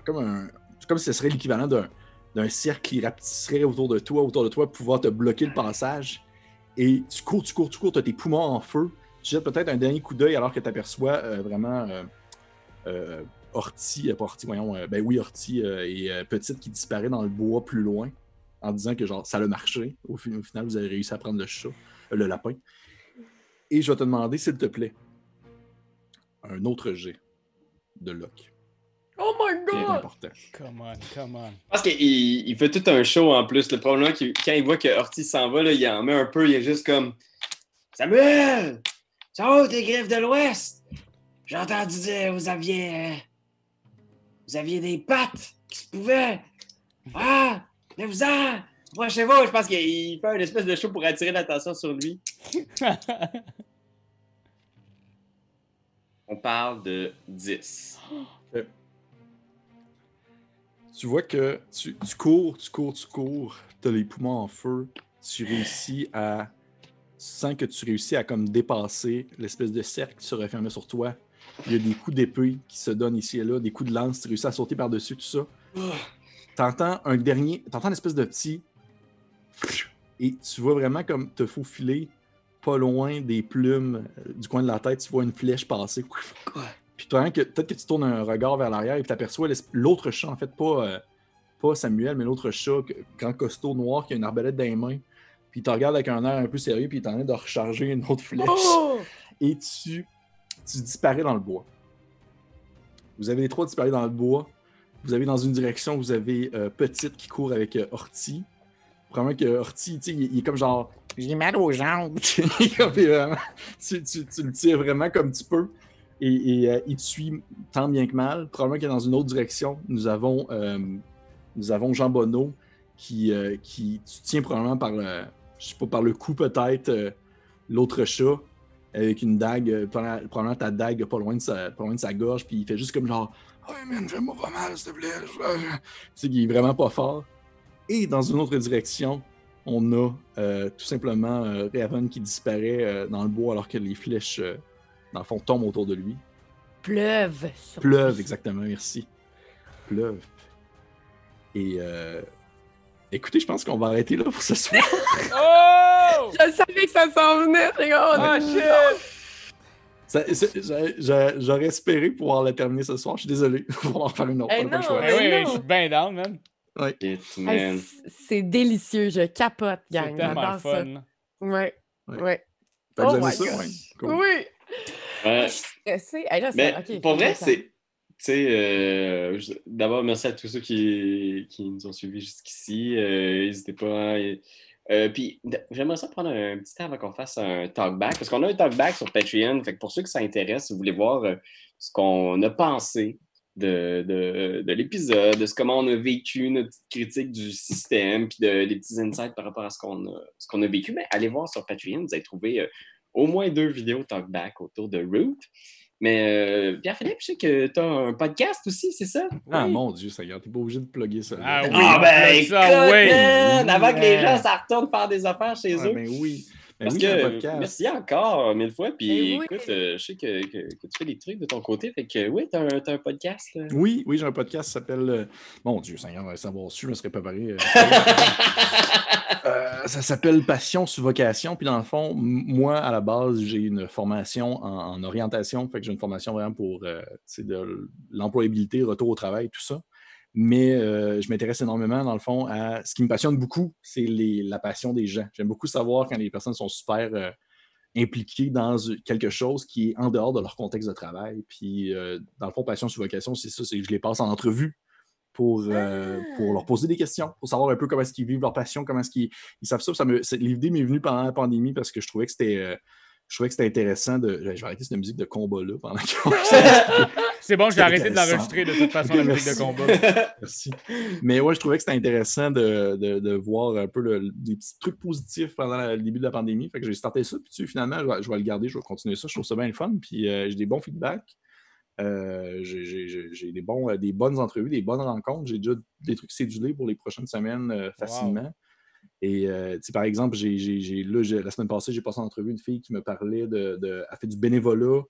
comme si ce serait l'équivalent d'un cercle qui rapetisserait autour de toi pour pouvoir te bloquer le passage. Et tu cours, tu as tes poumons en feu. Tu jettes peut-être un dernier coup d'œil alors que tu aperçois vraiment Horty, pas Horty, voyons, Horty et Petite qui disparaît dans le bois plus loin en disant que genre ça a marché. Au final, vous avez réussi à prendre le lapin. Et je vais te demander, s'il te plaît, un autre jet de lock. Oh my C'est god! important. Come on. Je pense qu'il fait tout un show en plus. Le problème, quand il voit que Horty s'en va, là, il en met un peu. Il est juste comme Samuel! Ça va tes griffes de l'Ouest? J'ai entendu dire vous aviez des pattes qui se pouvaient. Ah! Mais vous-en! Approchez-vous! Je pense qu'il fait une espèce de show pour attirer l'attention sur lui. On parle de 10. Tu vois que tu cours, tu as les poumons en feu, tu sens que tu réussis à comme dépasser l'espèce de cercle qui se refermait sur toi. Il y a des coups d'épée qui se donnent ici et là, des coups de lance, tu réussis à sauter par-dessus tout ça. T'entends une espèce de petit... Et tu vois vraiment comme te faufiler pas loin des plumes du coin de la tête, tu vois une flèche passer. Puis peut-être que tu tournes un regard vers l'arrière et tu aperçois l'autre chat, en fait, pas Samuel, mais l'autre chat, grand costaud noir qui a une arbalète dans les mains. Puis il te regarde avec un air un peu sérieux, puis il est en train de recharger une autre flèche. Oh! Et tu disparais dans le bois. Vous avez les 3 disparus dans le bois. Vous avez dans une direction, vous avez Petite qui court avec Horty. Probablement que Horty, tu sais, il est comme genre... J'ai mal aux jambes. Tu le tires vraiment comme tu peux. Et il te suit tant bien que mal. Probablement que dans une autre direction, nous avons Jean Bonneau qui tu tiens probablement par le cou peut-être l'autre chat. avec une dague, probablement ta dague pas loin de sa gorge, puis il fait juste comme genre « Ouais, man, fais-moi pas mal, s'il te plaît. » Tu sais, qu'il est vraiment pas fort. Et dans une autre direction, on a tout simplement Raven qui disparaît dans le bois alors que les flèches, dans le fond, tombent autour de lui. Pleuve. Pleuve, exactement, merci. Pleuve. Et écoutez, je pense qu'on va arrêter là pour ce soir. Oh! Je savais que ça s'en venait. J'aurais espéré pouvoir la terminer ce soir. Je suis désolé. On va en faire une autre. Eh on a pas le non, choix. mais Oui, non. je suis bien down, man. Ouais. Shit, man. C'est délicieux, je capote, C'est gang. tellement le J'adore ça. fun. là. Ouais. Ouais. Ouais. Fait que vous Oh aimez my ça? God. Ouais. Cool. Oui. Ouais. Je suis stressée. Hey, là, Mais ok, pour vrai, ça- c'est. Tu sais, d'abord, merci à tous ceux qui nous ont suivis jusqu'ici. N'hésitez pas. Puis, j'aimerais ça prendre un petit temps avant qu'on fasse un talkback, parce qu'on a un talkback sur Patreon. Fait que pour ceux que ça intéresse, si vous voulez voir ce qu'on a pensé de l'épisode, de comment on a vécu notre petite critique du système, puis des petits insights par rapport à ce qu'on a vécu, ben, allez voir sur Patreon. Vous allez trouver au moins 2 vidéos talkback autour de Root. Mais Pierre-Philippe, je sais que tu as un podcast aussi, c'est ça? Ah Oui. mon Dieu, Seigneur, t'es pas obligé de plugger ça. Ah là. oui. Ah ben plug écoute, ça, oui. man, avant que les Ouais. gens s'en retournent faire des affaires chez Ouais, eux. ben oui. Ben Parce oui, j'ai un que, podcast. merci encore 1000 fois. Puis Ben oui. écoute, je sais que tu fais des trucs de ton côté. Fait que oui, t'as un podcast. Oui, j'ai un podcast qui s'appelle. Mon Dieu, Seigneur, va savoir su, je me serais préparé. Ça s'appelle Passion sous vocation. Puis dans le fond, moi, à la base, j'ai une formation en orientation. Fait que j'ai une formation vraiment pour de l'employabilité, retour au travail, tout ça. Mais je m'intéresse énormément, dans le fond, à ce qui me passionne beaucoup, c'est la passion des gens. J'aime beaucoup savoir quand les personnes sont super impliquées dans quelque chose qui est en dehors de leur contexte de travail. Puis, dans le fond, passion sous vocation, c'est ça, c'est que je les passe en entrevue pour leur poser des questions, pour savoir un peu comment est-ce qu'ils vivent leur passion, comment est-ce qu'ils savent ça. L'idée m'est venue pendant la pandémie parce que je trouvais que c'était intéressant de... Je vais arrêter cette musique de combat-là pendant qu'on... C'est bon, j'ai C'est arrêté de intéressant. l'enregistrer de toute façon, Ok, la musique de merci. combat. Merci. Mais ouais, je trouvais que c'était intéressant de voir un peu des petits trucs positifs pendant le début de la pandémie. Fait que j'ai starté ça, puis finalement, je vais le garder, je vais continuer ça. Je trouve ça bien le fun, puis j'ai des bons feedbacks. J'ai des bonnes entrevues, des bonnes rencontres. J'ai déjà des trucs cédulés pour les prochaines semaines facilement. Wow. Et par exemple, la semaine passée, j'ai passé en entrevue une fille qui me parlait elle fait du bénévolat,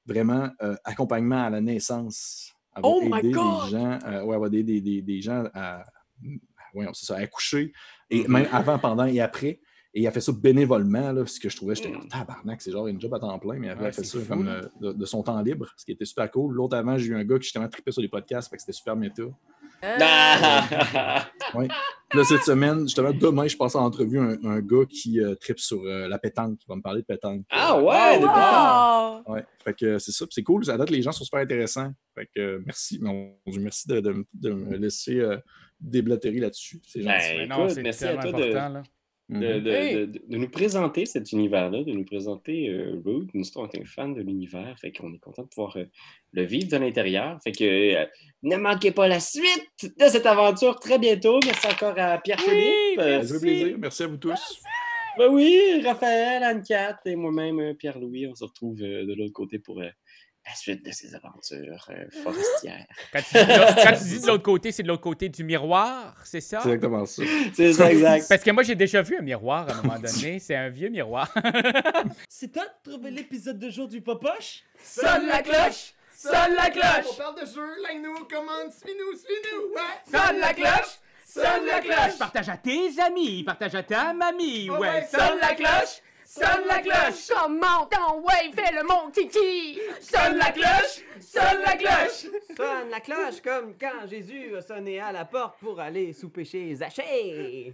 vraiment accompagnement à la naissance. Elle va Oh my aider God! des gens, elle va aider des gens à accoucher, et même avant, pendant et après. Et elle fait ça bénévolement, là, ce que je trouvais, j'étais comme tabarnak, c'est genre une job à temps plein, mais elle Ouais, fait c'est ça fou, comme là. de son temps libre, ce qui était super cool. L'autre avant, j'ai eu un gars qui justement trippait sur les podcasts, fait que c'était super méta. Ah! Ouais. Là, cette semaine, justement, demain, je passe en entrevue un gars qui trippe sur la pétanque, qui va me parler de pétanque. Ah ouais, de pétanque. Wow! Ouais, fait que c'est ça, puis c'est cool. À date, les gens sont super intéressants. Fait que merci, mon Dieu, merci de me laisser déblatérer là-dessus. C'est gentil. Ben, Mais non, écoute, c'est merci à tellement toi important, là. de nous présenter cet univers-là, de nous présenter Root. Nous, on est fans de l'univers, fait qu'on est content de pouvoir le vivre de l'intérieur. Fait que ne manquez pas la suite de cette aventure très bientôt. Merci encore à Pierre-Philippe. Ça fait plaisir. Merci à vous tous. Ben oui, Raphaël, Anne-Cat et moi-même, Pierre-Louis, on se retrouve de l'autre côté pour la suite de ces aventures forestières. Quand tu dis de l'autre côté, c'est de l'autre côté du miroir, c'est ça? C'est exactement ça. C'est ça, exact. Parce que moi, j'ai déjà vu un miroir à un moment donné. C'est un vieux miroir. C'est toi de trouver l'épisode de jour du Popoche? Sonne la cloche! Sonne la cloche! parle de jeu, like-nous, commande, suis-nous, ouais! Sonne la cloche! Sonne la cloche! Partage à tes amis, partage à ta mamie, ouais! Sonne la cloche! Sonne la cloche! Comment ton ouais, fais le mon kiki! Sonne la cloche! Sonne la cloche! Sonne la cloche comme quand Jésus a sonné à la porte pour aller souper chez Zachée!